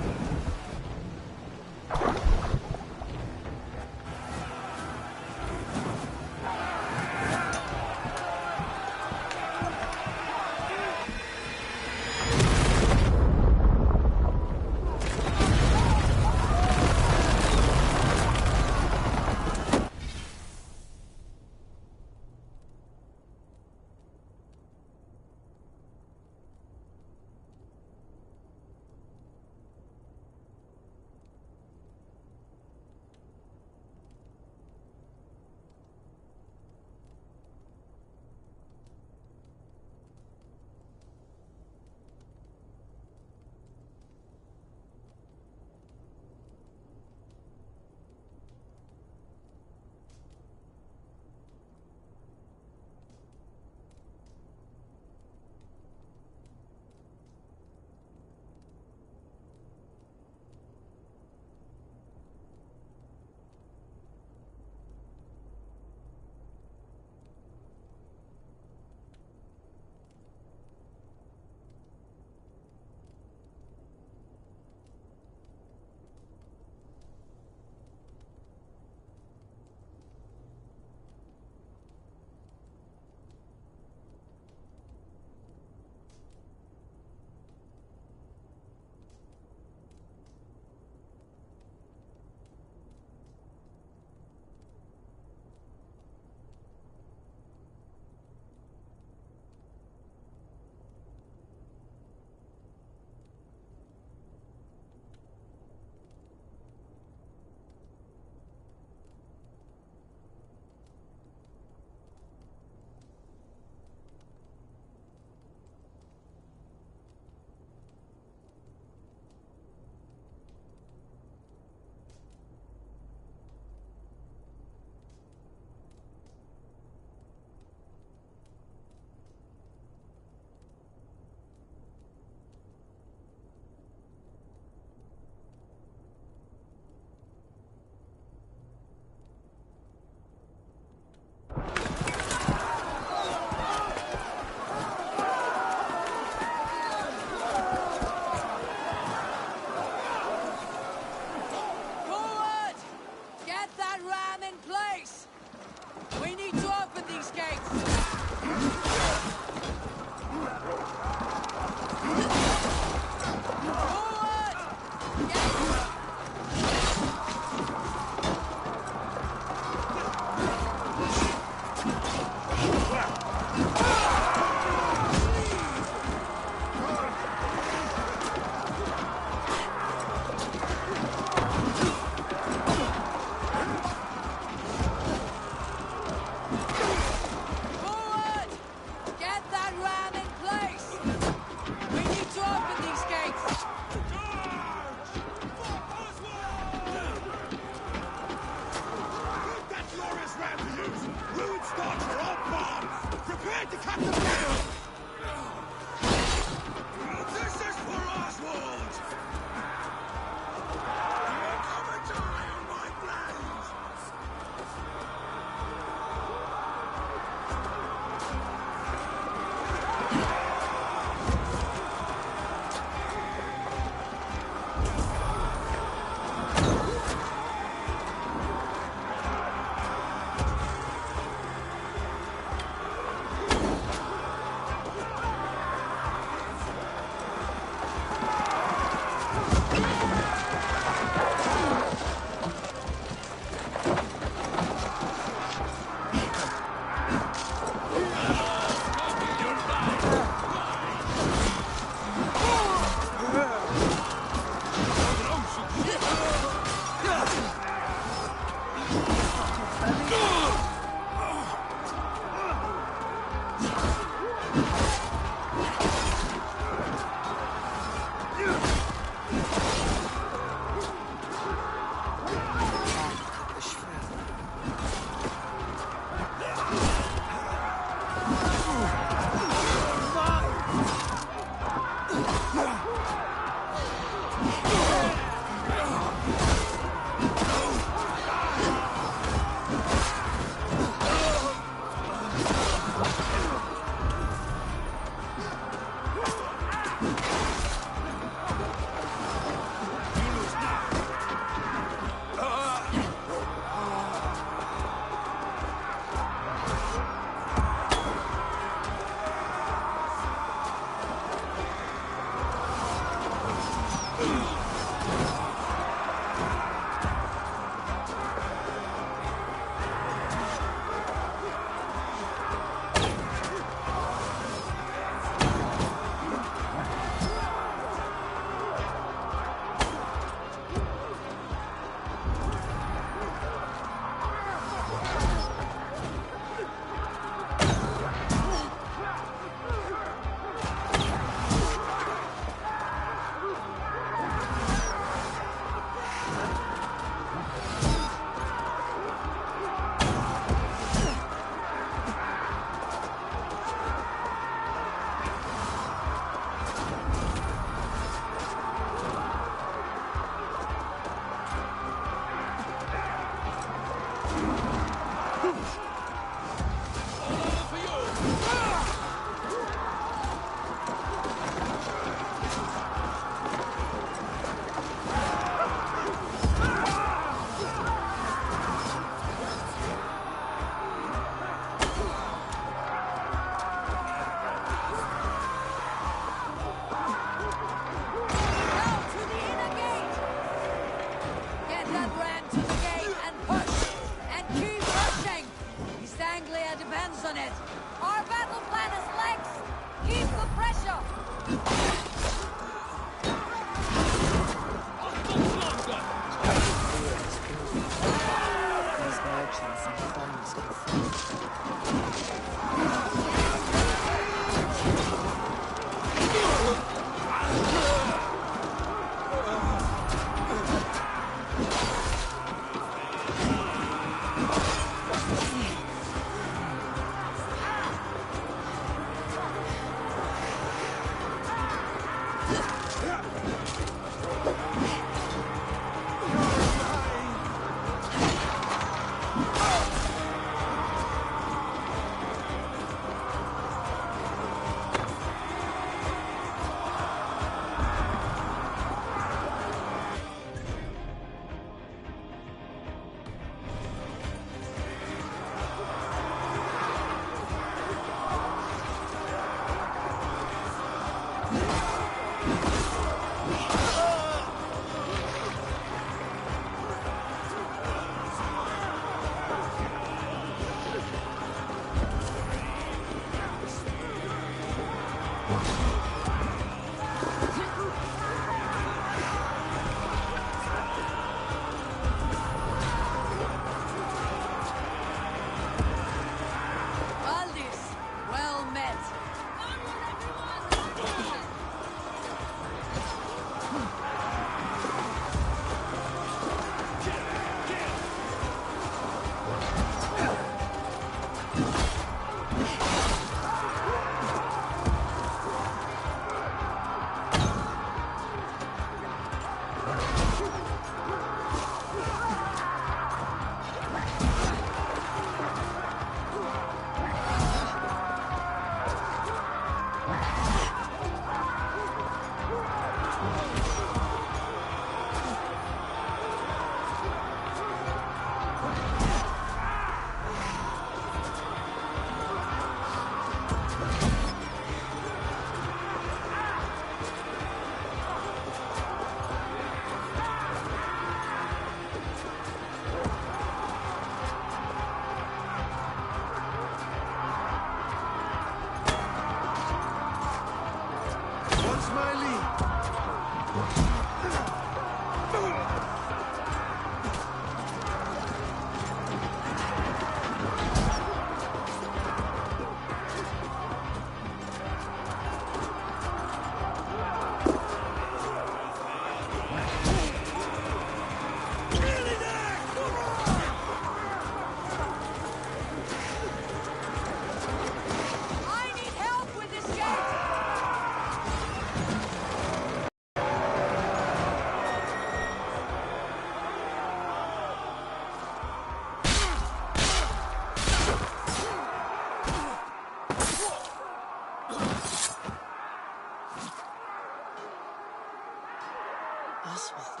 Oswald.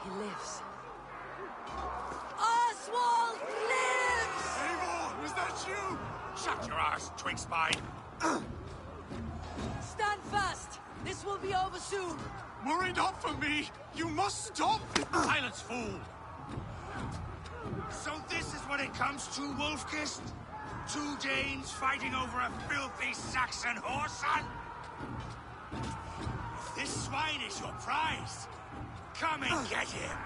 He lives. Oswald lives! Eivor, was that you? Shut your ass, twig spine. Stand fast! This will be over soon! Worry not for me! You must stop! Silence, fool! So this is what it comes to, Wolfkist? 2 Danes fighting over a filthy Saxon whoreson? If this swine is your prize, come and get him!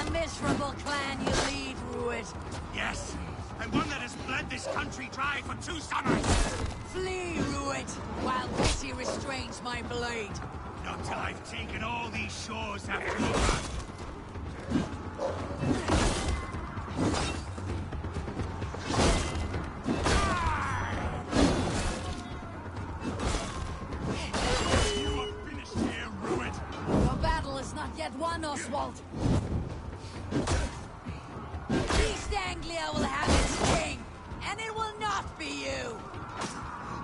A miserable clan you lead, Rued. Yes, and one that has bled this country dry for 2 summers. Flee, Rued, while pity restrains my blade. Not till I've taken all these shores after all. Oswald. East Anglia will have its king, and it will not be you.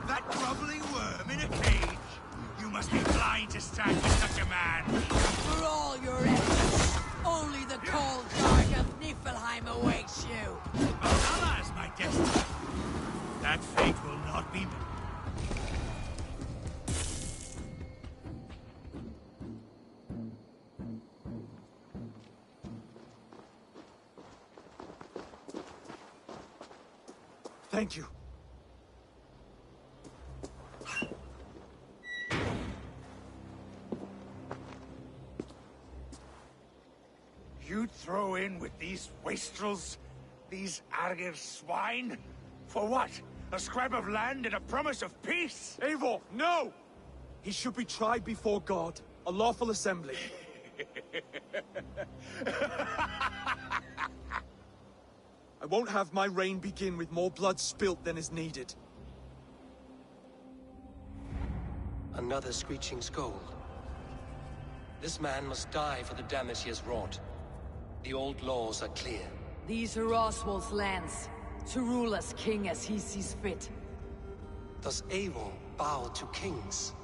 That groveling worm in a cage? You must be blind to stand with such a man. For all your efforts, only the cold dark of Niflheim awaits you. Thank you. You'd throw in with these wastrels? These Argir swine? For what? A scrap of land and a promise of peace? Eivor, no! He should be tried before God, a lawful assembly. I won't have my reign begin with more blood spilt than is needed. Another screeching scold. This man must die for the damage he has wrought. The old laws are clear. These are Oswald's lands, to rule as king as he sees fit. Does Eivor bow to kings?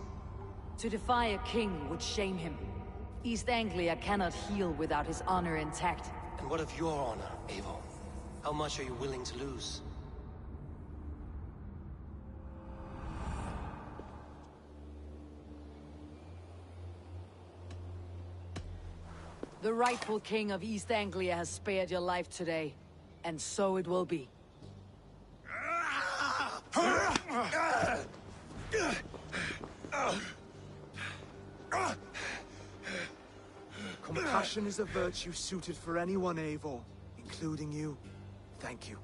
To defy a king would shame him. East Anglia cannot heal without his honor intact. And what of your honor, Eivor? How much are you willing to lose? The rightful king of East Anglia has spared your life today, and so it will be. Compassion is a virtue suited for anyone, Eivor, including you. Thank you.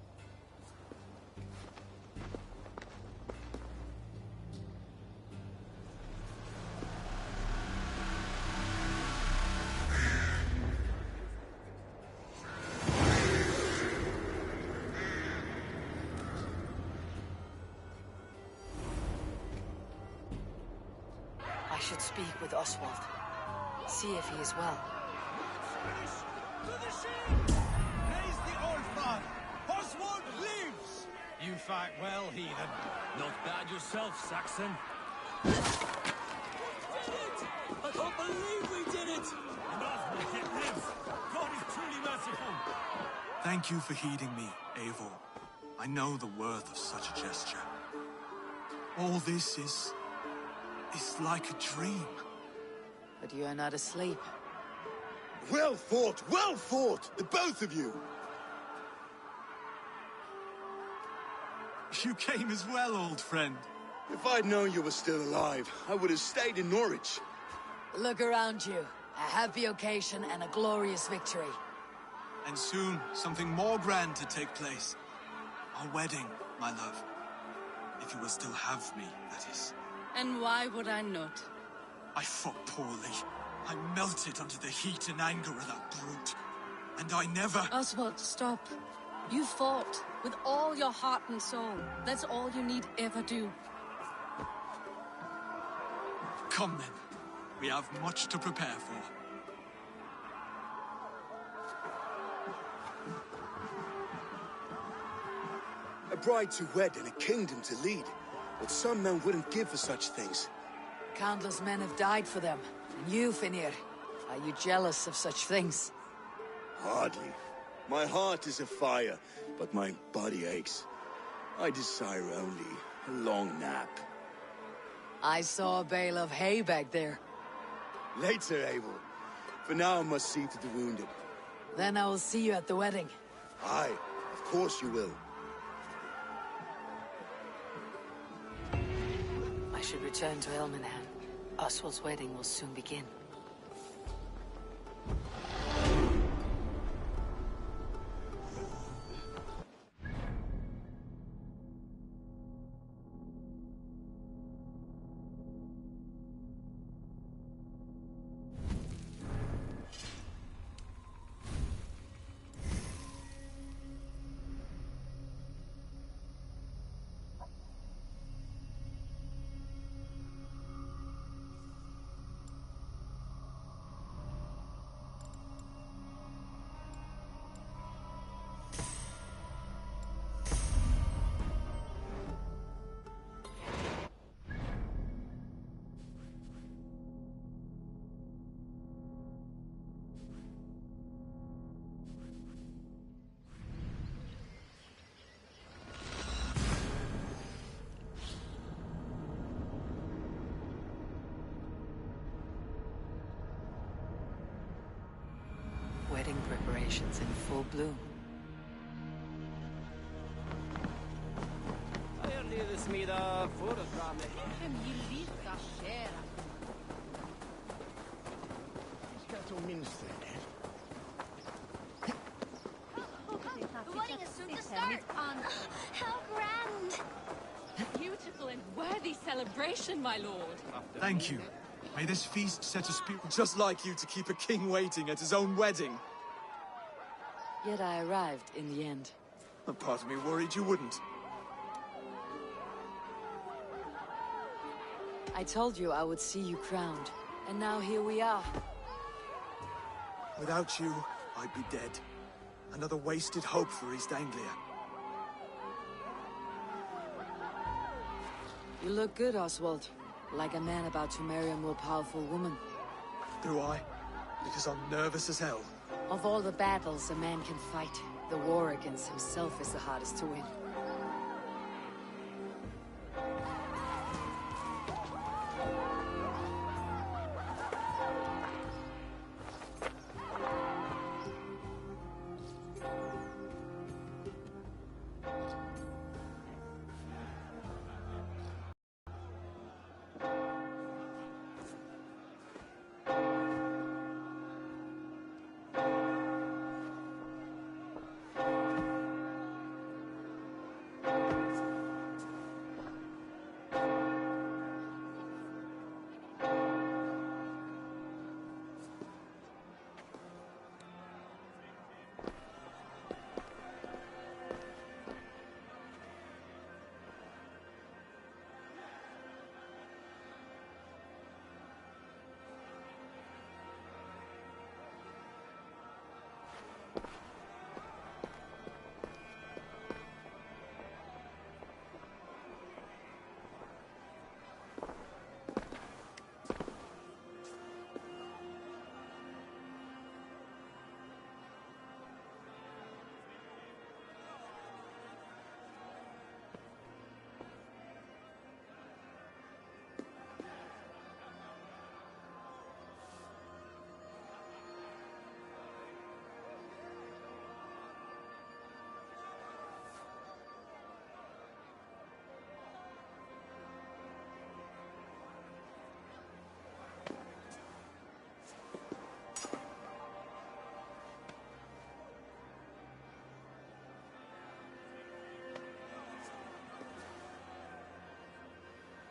I should speak with Oswald. See if he is well. To the shield! Raise the old father! Oswald lives! You fight well, heathen. Not bad yourself, Saxon. We did it! I can't believe we did it! And Oswald yet lives! God is truly merciful! Thank you for heeding me, Eivor. I know the worth of such a gesture. All this is like a dream. But you are not asleep. Well fought, the both of you! You came as well, old friend. If I'd known you were still alive, I would have stayed in Norwich. Look around you. A happy occasion and a glorious victory. And soon, something more grand to take place. Our wedding, my love. If you will still have me, that is. And why would I not? I fought poorly. I melted under the heat and anger of that brute. And I never... Oswald, stop. You fought with all your heart and soul. That's all you need ever do. Come then. We have much to prepare for. A bride to wed and a kingdom to lead. But some men wouldn't give for such things. Countless men have died for them. And you, Finnir, are you jealous of such things? Hardly. My heart is afire, but my body aches. I desire only a long nap. I saw a bale of hay back there. Later, Eivor. For now, I must see to the wounded. Then I will see you at the wedding. Aye, of course you will. I should return to Elmenham. Oswald's wedding will soon begin. Wedding preparations in full bloom. smida föredrag. The wedding is soon to start. How grand! Beautiful and worthy celebration, my lord. Thank you. May this feast set a spirit... Just like you to keep a king waiting at his own wedding. Yet I arrived in the end. A part of me worried you wouldn't. I told you I would see you crowned, and now here we are. Without you, I'd be dead. Another wasted hope for East Anglia. You look good, Oswald. Like a man about to marry a more powerful woman. Do I? Because I'm nervous as hell. Of all the battles a man can fight, the war against himself is the hardest to win.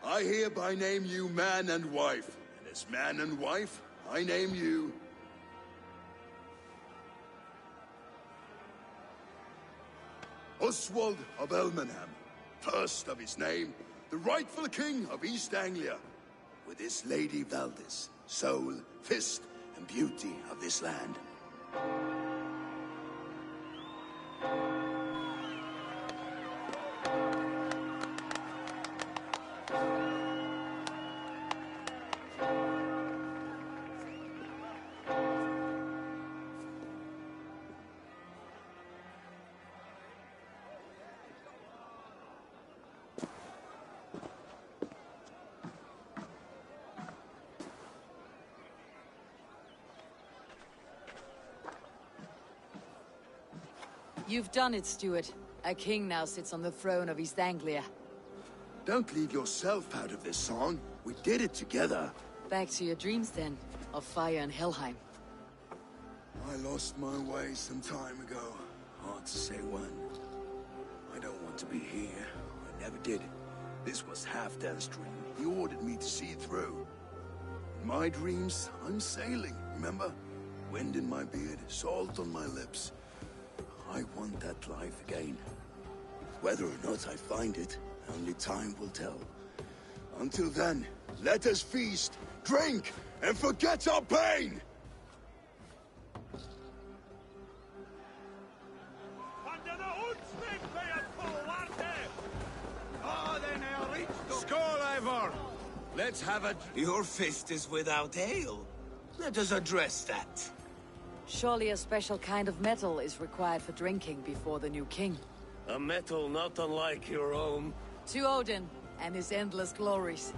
I hereby name you man and wife, and as man and wife, I name you... Oswald of Elmenham, first of his name, the rightful king of East Anglia, with this Lady Valdis, soul, fist, and beauty of this land. You've done it, Stuart. A king now sits on the throne of East Anglia. Don't leave yourself out of this song. We did it together. Back to your dreams, then, of fire and Helheim. I lost my way some time ago. Hard to say when. I don't want to be here. I never did. This was Halfdan's dream. He ordered me to see it through. In my dreams, I'm sailing, remember? Wind in my beard, salt on my lips. I want that life again. Whether or not I find it, only time will tell. Until then, let us feast, drink, and forget our pain! Skål, Ivor! Let's have a... Your fist is without ale. Let us address that. Surely a special kind of metal is required for drinking before the new king. A metal not unlike your own. To Odin and his endless glories.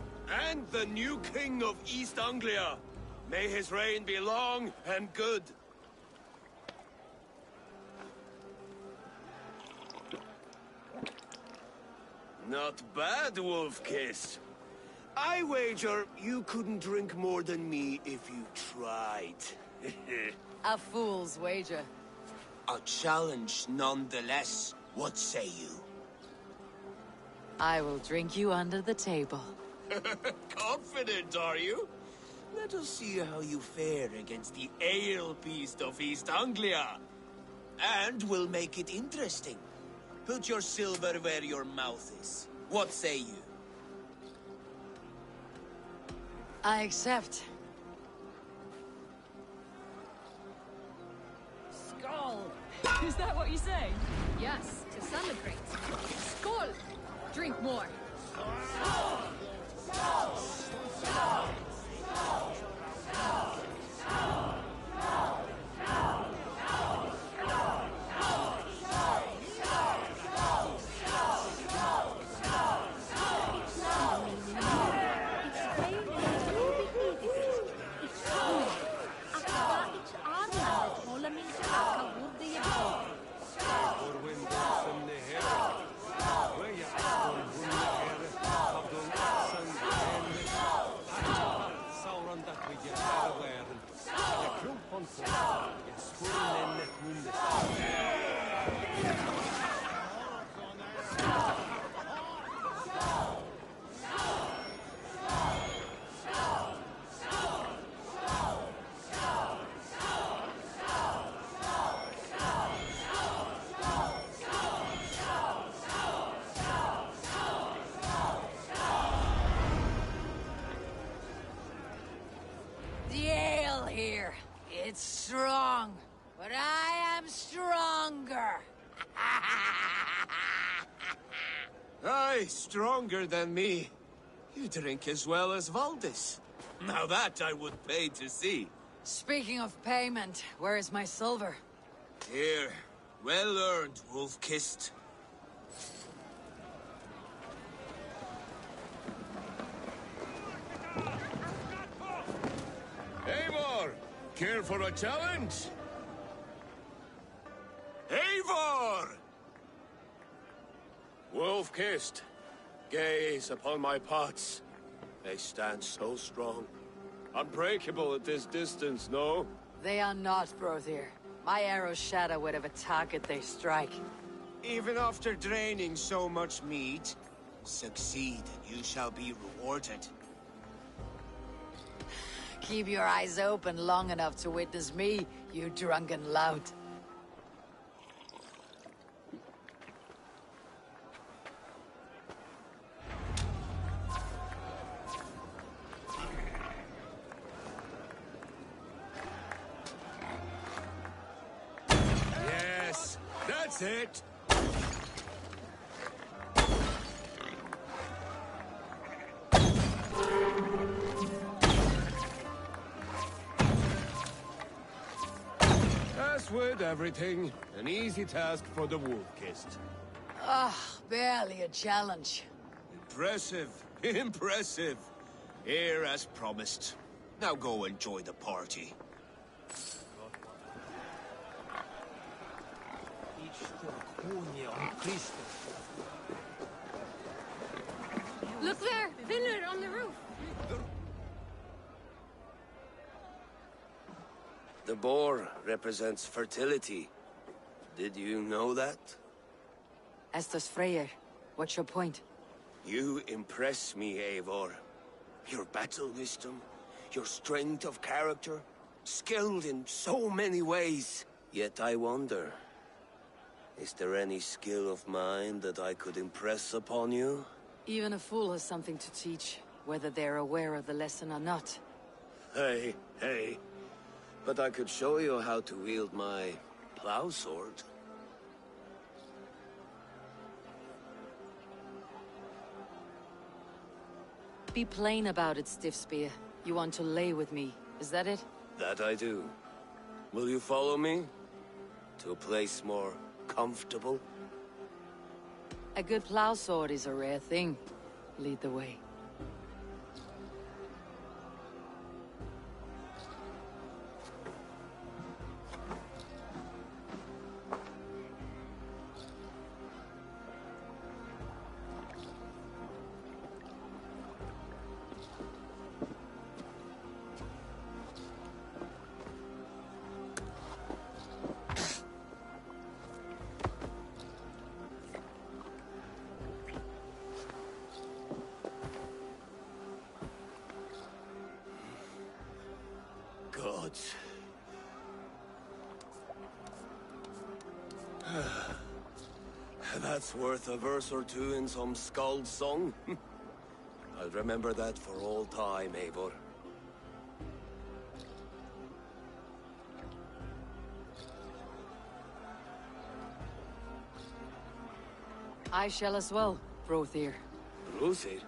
And the new king of East Anglia. May his reign be long and good. Not bad, Wolf-Kiss. I wager you couldn't drink more than me if you tried. A fool's wager. A challenge nonetheless. What say you? I will drink you under the table. Confident, are you? Let us see how you fare against the ale beast of East Anglia. And we'll make it interesting. Put your silver where your mouth is. What say you? I accept. Skull! Is that what you say? Yes, to celebrate. Skål! Drink more. The ale here. It's strong, but I am stronger. Aye, stronger than me. You drink as well as Valdis. Now that I would pay to see. Speaking of payment, where is my silver? Here. Well earned, Wolf-Kissed. Eivor! Care for a challenge? Eivor! Wolf-Kissed, gaze upon my pots. They stand so strong. Unbreakable at this distance, no? They are not, Brothier. My arrows shatter whatever target they strike. Even after draining so much meat, succeed and you shall be rewarded. Keep your eyes open long enough to witness me, you drunken lout. Yes, that's it! As with everything, an easy task for the Wolf-Kissed. Ah, barely a challenge. Impressive, impressive. Here as promised. Now go enjoy the party. Look there! Vineyard on the roof! The boar represents fertility. Did you know that? Estos Freyr, what's your point? You impress me, Eivor. Your battle wisdom, your strength of character, skilled in so many ways. Yet I wonder, is there any skill of mine that I could impress upon you? Even a fool has something to teach, whether they're aware of the lesson or not. Hey, hey. But I could show you how to wield my plow sword. Be plain about it, Stiff Spear. You want to lay with me, is that it? That I do. Will you follow me? To a place more comfortable? A good plow sword is a rare thing. Lead the way. but... That's worth a verse or two in some skald's song. I'll remember that for all time, Eivor. I shall as well, Brothir. Brothir?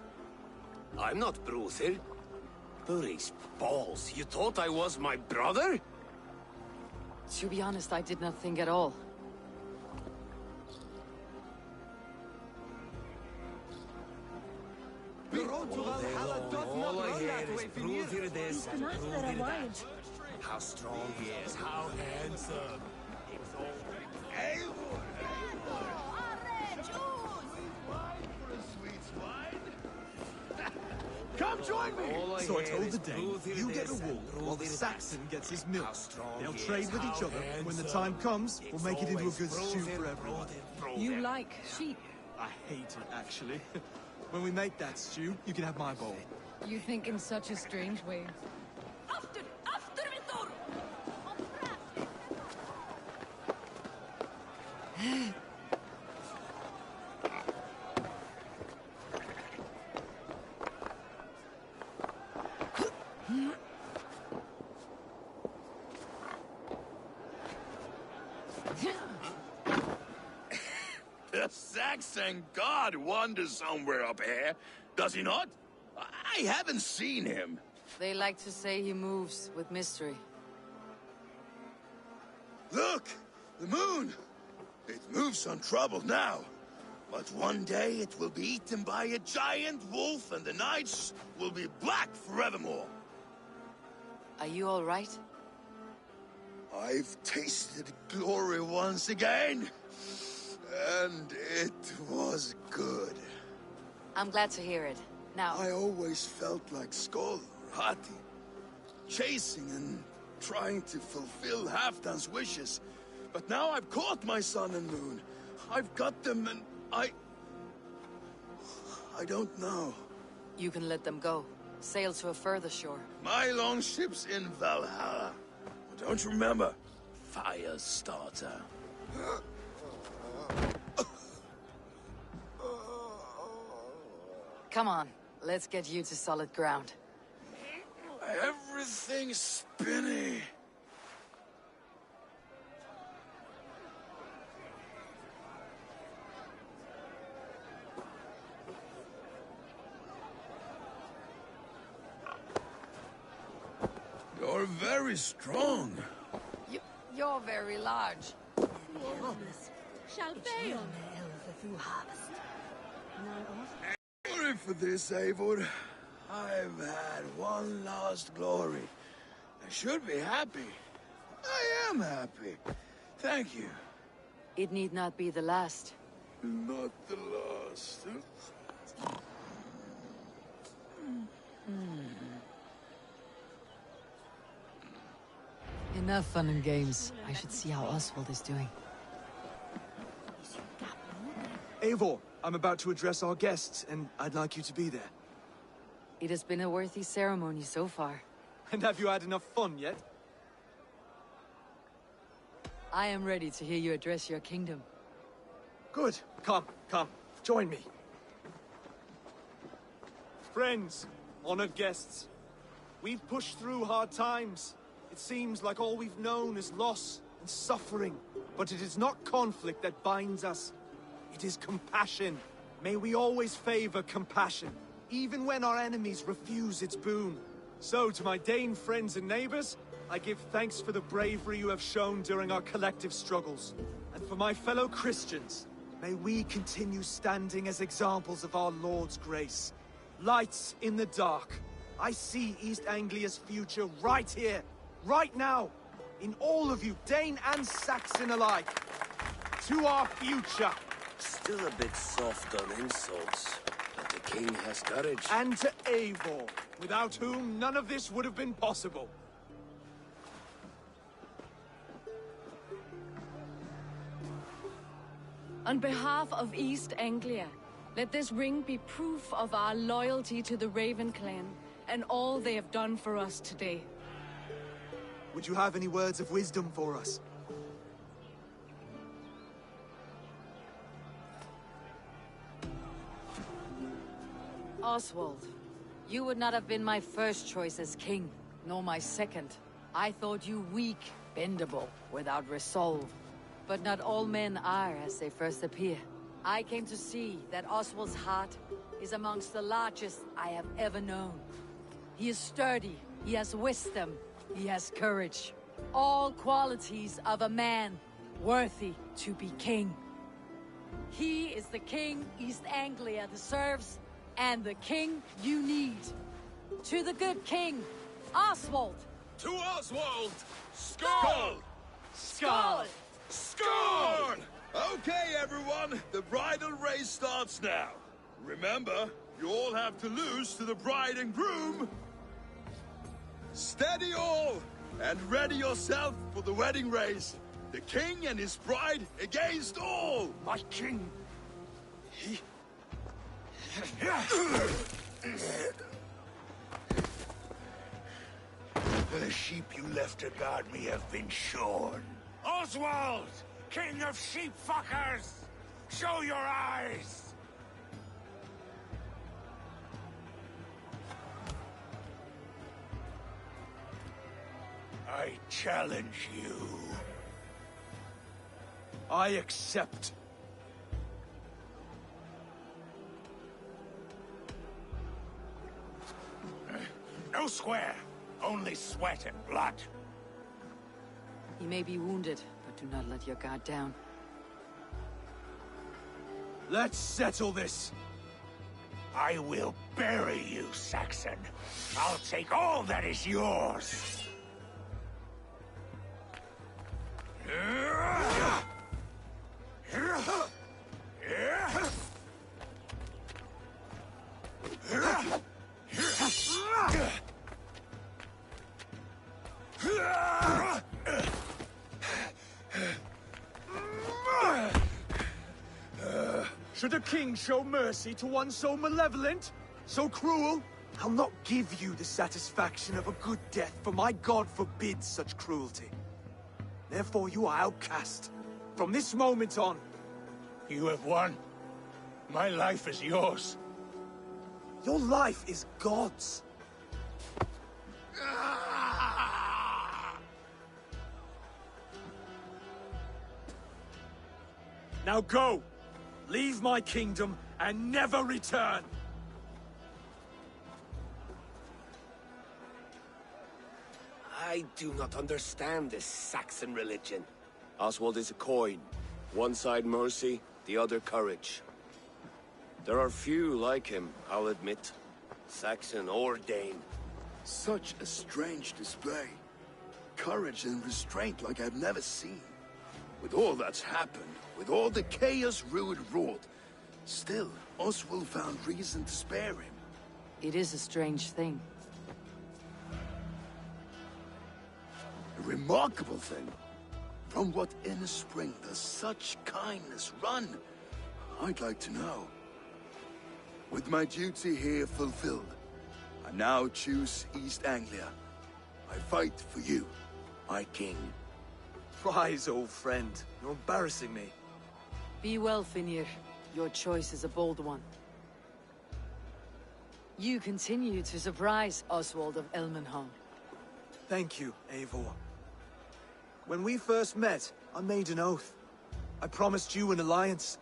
I'm not Brothir. Burry's balls, you thought I was my brother? To be honest, I did not think at all. The road to Valhalla doth not run that way from here. This and Brothir that. How strong he is, how handsome. Come join me! So I told the Dane, you get a wolf while the Saxon gets his milk. They'll trade with each other. When the time comes, we'll make it into a good stew for everyone. You like sheep? I hate it, actually. When we make that stew, you can have my bowl. You think in such a strange way. The Saxon god wanders somewhere up here, does he not? I haven't seen him. They like to say he moves with mystery. Look! The moon! It moves untroubled now. But one day it will be eaten by a giant wolf and the nights will be black forevermore. Are you all right? I've tasted glory once again. And it was good. I'm glad to hear it. Now... I always felt like Skoll, Hati, chasing and trying to fulfill Halfdan's wishes. But now I've caught my sun and moon. I've got them and I don't know. You can let them go. Sail to a further shore. My longship's in Valhalla. Don't you remember? Firestarter. Come on, let's get you to solid ground. Everything's spinny. You're very strong. You're very large. Shall fail. Sorry for this, Eivor. I've had one last glory. I should be happy. I am happy. Thank you. It need not be the last. Not the last. Enough fun and games. I should see how Oswald is doing. Eivor, I'm about to address our guests, and I'd like you to be there. It has been a worthy ceremony so far. And have you had enough fun yet? I am ready to hear you address your kingdom. Good. Come, join me. Friends, honored guests, we've pushed through hard times. It seems like all we've known is loss and suffering. But it is not conflict that binds us. It is compassion. May we always favor compassion, even when our enemies refuse its boon. So, to my Dane friends and neighbors, I give thanks for the bravery you have shown during our collective struggles. And for my fellow Christians, may we continue standing as examples of our Lord's grace. Lights in the dark. I see East Anglia's future right here, right now, in all of you, Dane and Saxon alike. To our future. Still a bit soft on insults, but the king has courage. And to Eivor, without whom none of this would have been possible. On behalf of East Anglia, let this ring be proof of our loyalty to the Raven clan and all they have done for us today. would you have any words of wisdom for us? Oswald, you would not have been my first choice as king, nor my second. I thought you weak, bendable, without resolve. But not all men are as they first appear. I came to see that Oswald's heart is amongst the largest I have ever known. He is sturdy, he has wisdom, he has courage. All qualities of a man worthy to be king. He is the king East Anglia deserves, and the king you need. To the good king, Oswald! To Oswald! Skull! Skull! Scorn! Okay, everyone, the bridal race starts now. Remember, you all have to lose to the bride and groom. Steady all, and ready yourself for the wedding race. The king and his bride against all. My king! The sheep you left to guard me have been shorn. Oswald! King of sheep fuckers! Show your eyes! I challenge you. I accept. No square, only sweat and blood. He may be wounded, but do not let your guard down. Let's settle this. I will bury you, Saxon. I'll take all that is yours. Should a king show mercy to one so malevolent? So cruel? I'll not give you the satisfaction of a good death, for my god forbids such cruelty. Therefore you are outcast. From this moment on. You have won. My life is yours. Your life is God's. Now go! Leave my kingdom and never return! I do not understand this Saxon religion. Oswald is a coin. One side mercy, the other courage. There are few like him, I'll admit. Saxon or Dane. Such a strange display. Courage and restraint like I've never seen. With all that's happened, with all the chaos Rued wrought, still, Oswald found reason to spare him. It is a strange thing. A remarkable thing. From what inner spring does such kindness run? I'd like to know. With my duty here fulfilled, I now choose East Anglia. I fight for you, my king. Rise, old friend. You're embarrassing me. Be well, Finir. Your choice is a bold one. You continue to surprise Oswald of Elmenholm. Thank you, Eivor. When we first met, I made an oath. I promised you an alliance.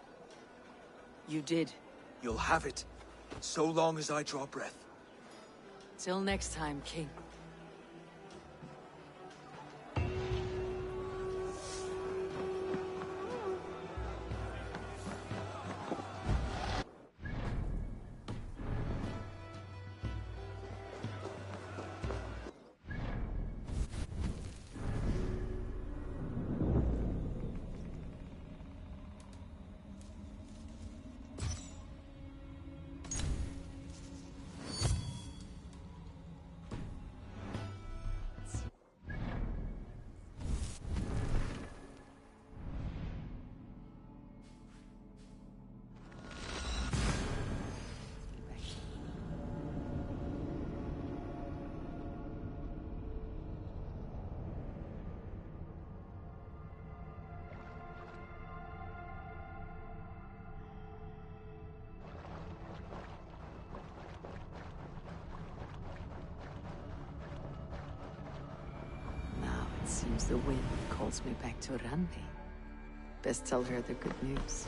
You did. You'll have it, so long as I draw breath. Till next time, King. If the wind calls me back to Randi, best tell her the good news.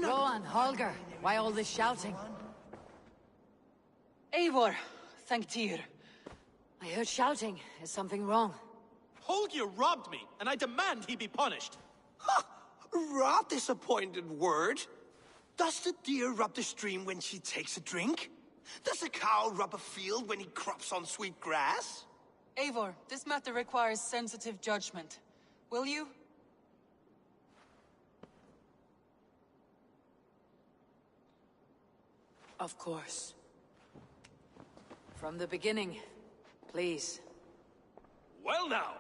Rowan, Holger, why all this shouting? Eivor, thank Tyr. I heard shouting. Is something wrong? Holger robbed me, and I demand he be punished. Ha! Rot disappointed word. Does the deer rub the stream when she takes a drink? Does a cow rub a field when he crops on sweet grass? Eivor, this matter requires sensitive judgment. Will you? Of course. From the beginning, please. Well now,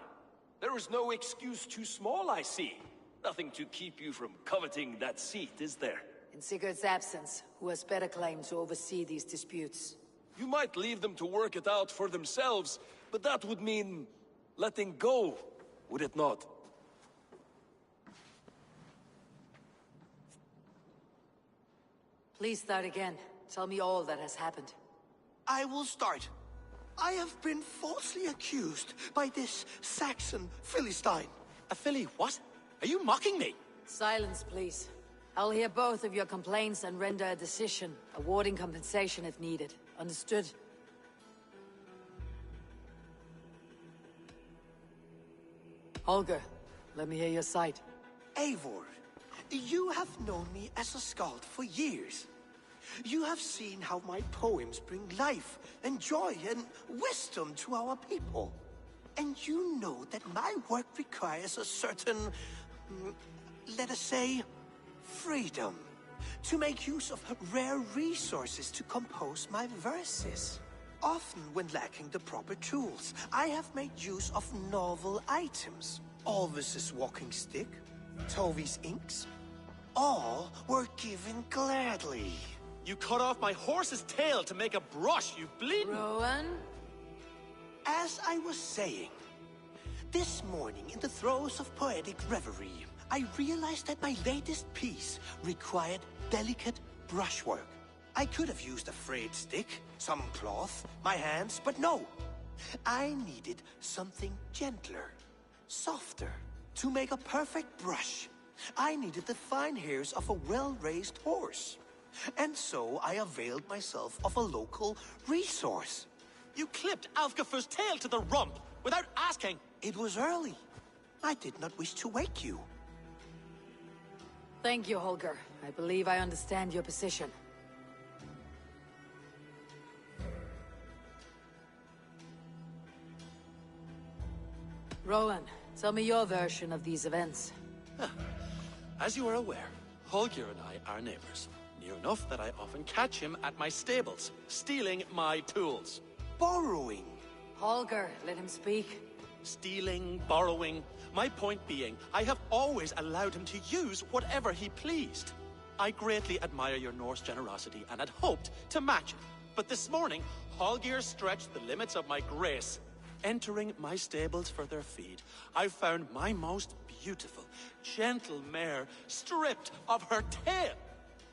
there is no excuse too small, I see. Nothing to keep you from coveting that seat, is there? In Sigurd's absence, who has better claim to oversee these disputes? You might leave them to work it out for themselves, but that would mean letting go, would it not? Please start again. Tell me all that has happened. I will start. I have been falsely accused by this Saxon Philistine. A Philly what? Are you mocking me? Silence, please. I'll hear both of your complaints and render a decision, awarding compensation if needed. Understood? Holger, let me hear your side. Eivor, you have known me as a skald for years. You have seen how my poems bring life and joy and wisdom to our people. And you know that my work requires a certain, let us say, freedom to make use of rare resources to compose my verses. Often when lacking the proper tools, I have made use of novel items. Alvis's walking stick, Tovi's inks, all were given gladly. You cut off my horse's tail to make a brush, you bleeding... Rowan? As I was saying, This morning, in the throes of poetic reverie, I realized that my latest piece required delicate brushwork. I could have used a frayed stick, some cloth, my hands, but no. I needed something gentler, softer. To make a perfect brush, I needed the fine hairs of a well-raised horse. And so I availed myself of a local resource. You clipped Alfgafu's tail to the rump without asking. It was early. I did not wish to wake you. Thank you, Holger. I believe I understand your position. Rowan, tell me your version of these events. As you are aware, Holger and I are neighbors. Near enough that I often catch him at my stables, stealing my tools. Borrowing. Holger, let him speak. Stealing, borrowing. My point being, I have always allowed him to use whatever he pleased. I greatly admire your Norse generosity and had hoped to match it. But this morning, Holger stretched the limits of my grace. Entering my stables for their feed, I found my most beautiful, gentle mare stripped of her tail.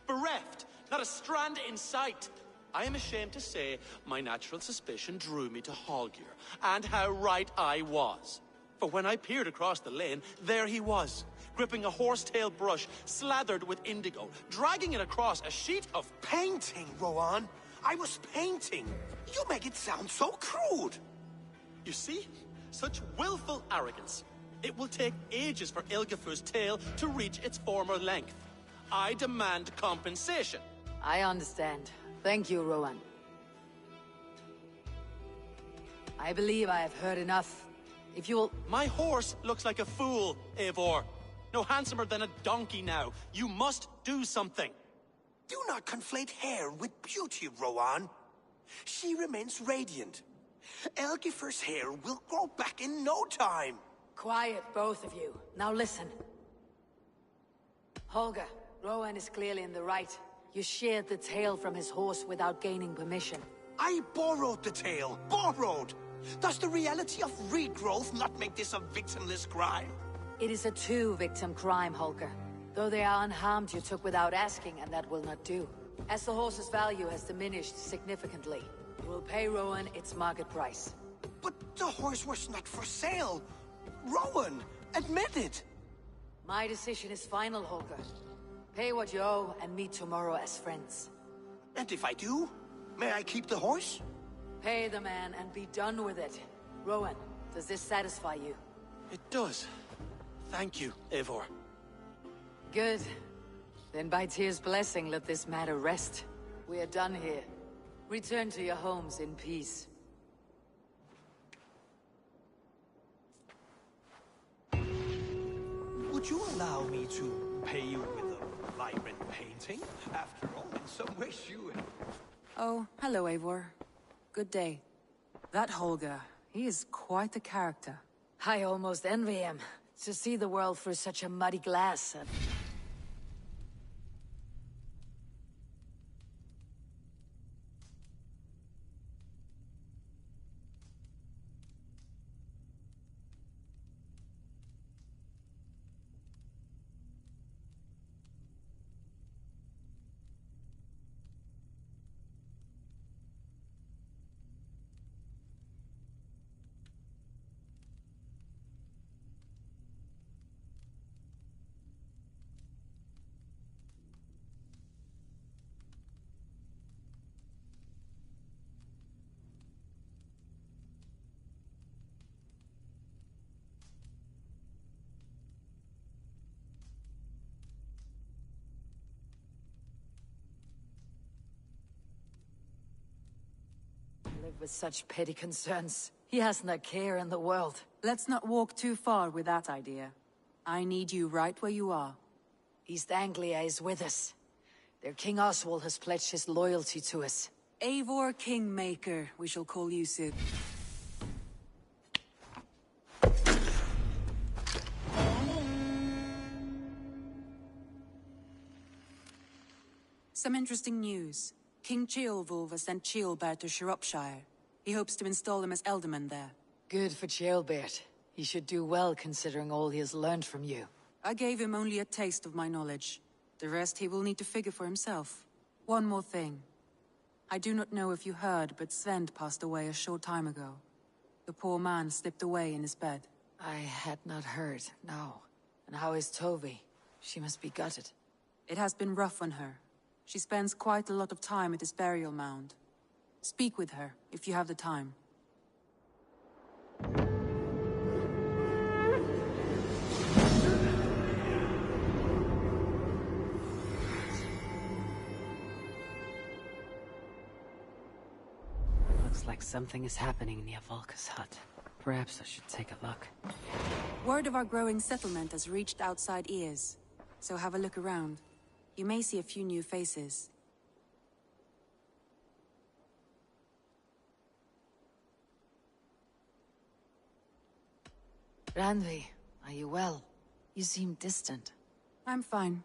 Bereft, not a strand in sight. I am ashamed to say my natural suspicion drew me to Holger, and how right I was. For when I peered across the lane, there he was, gripping a horsetail brush slathered with indigo, dragging it across a sheet of painting, Rowan. I was painting. You make it sound so crude. You see? Such willful arrogance. It will take ages for Ilgafu's tail to reach its former length. I demand compensation. I understand. Thank you, Rowan. I believe I have heard enough. If you'll... My horse looks like a fool, Eivor. No handsomer than a donkey now. You must do something. Do not conflate hair with beauty, Rowan. She remains radiant. Elgifer's hair will grow back in no time. Quiet, both of you. Now listen. Holger, Rowan is clearly in the right. You sheared the tail from his horse without gaining permission. I borrowed the tail. Borrowed! Does the reality of regrowth not make this a victimless crime? It is a two-victim crime, Holger. Though they are unharmed, you took without asking, and that will not do. As the horse's value has diminished significantly, you will pay Rowan its market price. But the horse was not for sale. Rowan, admit it. My decision is final, Holger. Pay what you owe and meet tomorrow as friends. And if I do, may I keep the horse? Pay the man and be done with it. Rowan, does this satisfy you? It does. Thank you, Eivor. Good. Then by Tyr's blessing, let this matter rest. We are done here. Return to your homes in peace. Would you allow me to pay you with a vibrant painting? After all, in some ways you... Oh, hello, Eivor. Good day. That Holger, he is quite the character. I almost envy him. To see the world through such a muddy glass. With such petty concerns. He hasn't a care in the world. Let's not walk too far with that idea. I need you right where you are. East Anglia is with us. Their King Oswald has pledged his loyalty to us. Eivor Kingmaker, we shall call you soon. Some interesting news. King Ceolwulf has sent Ceolbert to Shropshire. He hopes to install him as Ealdorman there. Good for Ceolbert. He should do well considering all he has learned from you. I gave him only a taste of my knowledge. The rest he will need to figure for himself. One more thing. I do not know if you heard, but Sven passed away a short time ago. The poor man slipped away in his bed. I had not heard, no. And how is Tovi? She must be gutted. It has been rough on her. She spends quite a lot of time at his burial mound. Speak with her, if you have the time. Looks like something is happening near Volka's hut. Perhaps I should take a look. Word of our growing settlement has reached outside ears. So have a look around. You may see a few new faces. Randvi, are you well? You seem distant. I'm fine.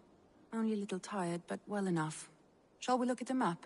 Only a little tired, but well enough. Shall we look at the map?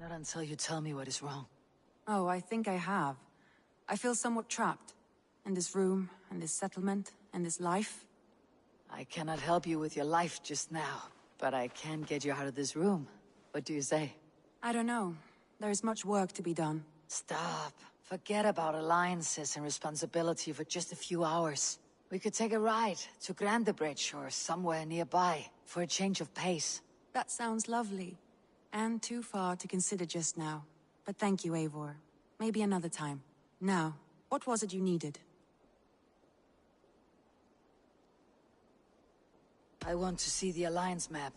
Not until you tell me what is wrong. Oh, I think I have. I feel somewhat trapped. In this room, in this settlement, in this life. I cannot help you with your life just now, but I can get you out of this room. What do you say? I don't know. There is much work to be done. Stop. Forget about alliances and responsibility for just a few hours. We could take a ride to Grandebridge or somewhere nearby for a change of pace. That sounds lovely. And too far to consider just now. But thank you, Eivor. Maybe another time. Now, what was it you needed? I want to see the Alliance map.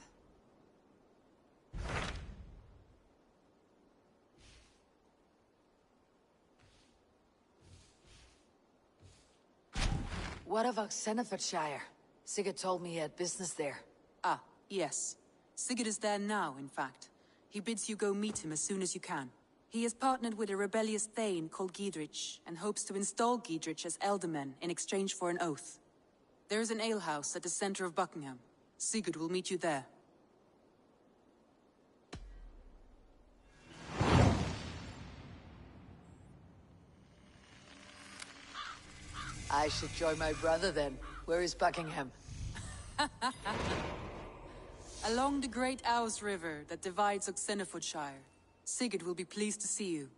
What of Xenofordshire? Sigurd told me he had business there. Ah, yes. Sigurd is there now, in fact. He bids you go meet him as soon as you can. He has partnered with a rebellious Thane called Giedrich, and hopes to install Giedrich as Elderman in exchange for an oath. There is an alehouse at the center of Buckingham. Sigurd will meet you there. I should join my brother then. Where is Buckingham? Along the Great Ouse River that divides Xenofordshire. Sigurd will be pleased to see you.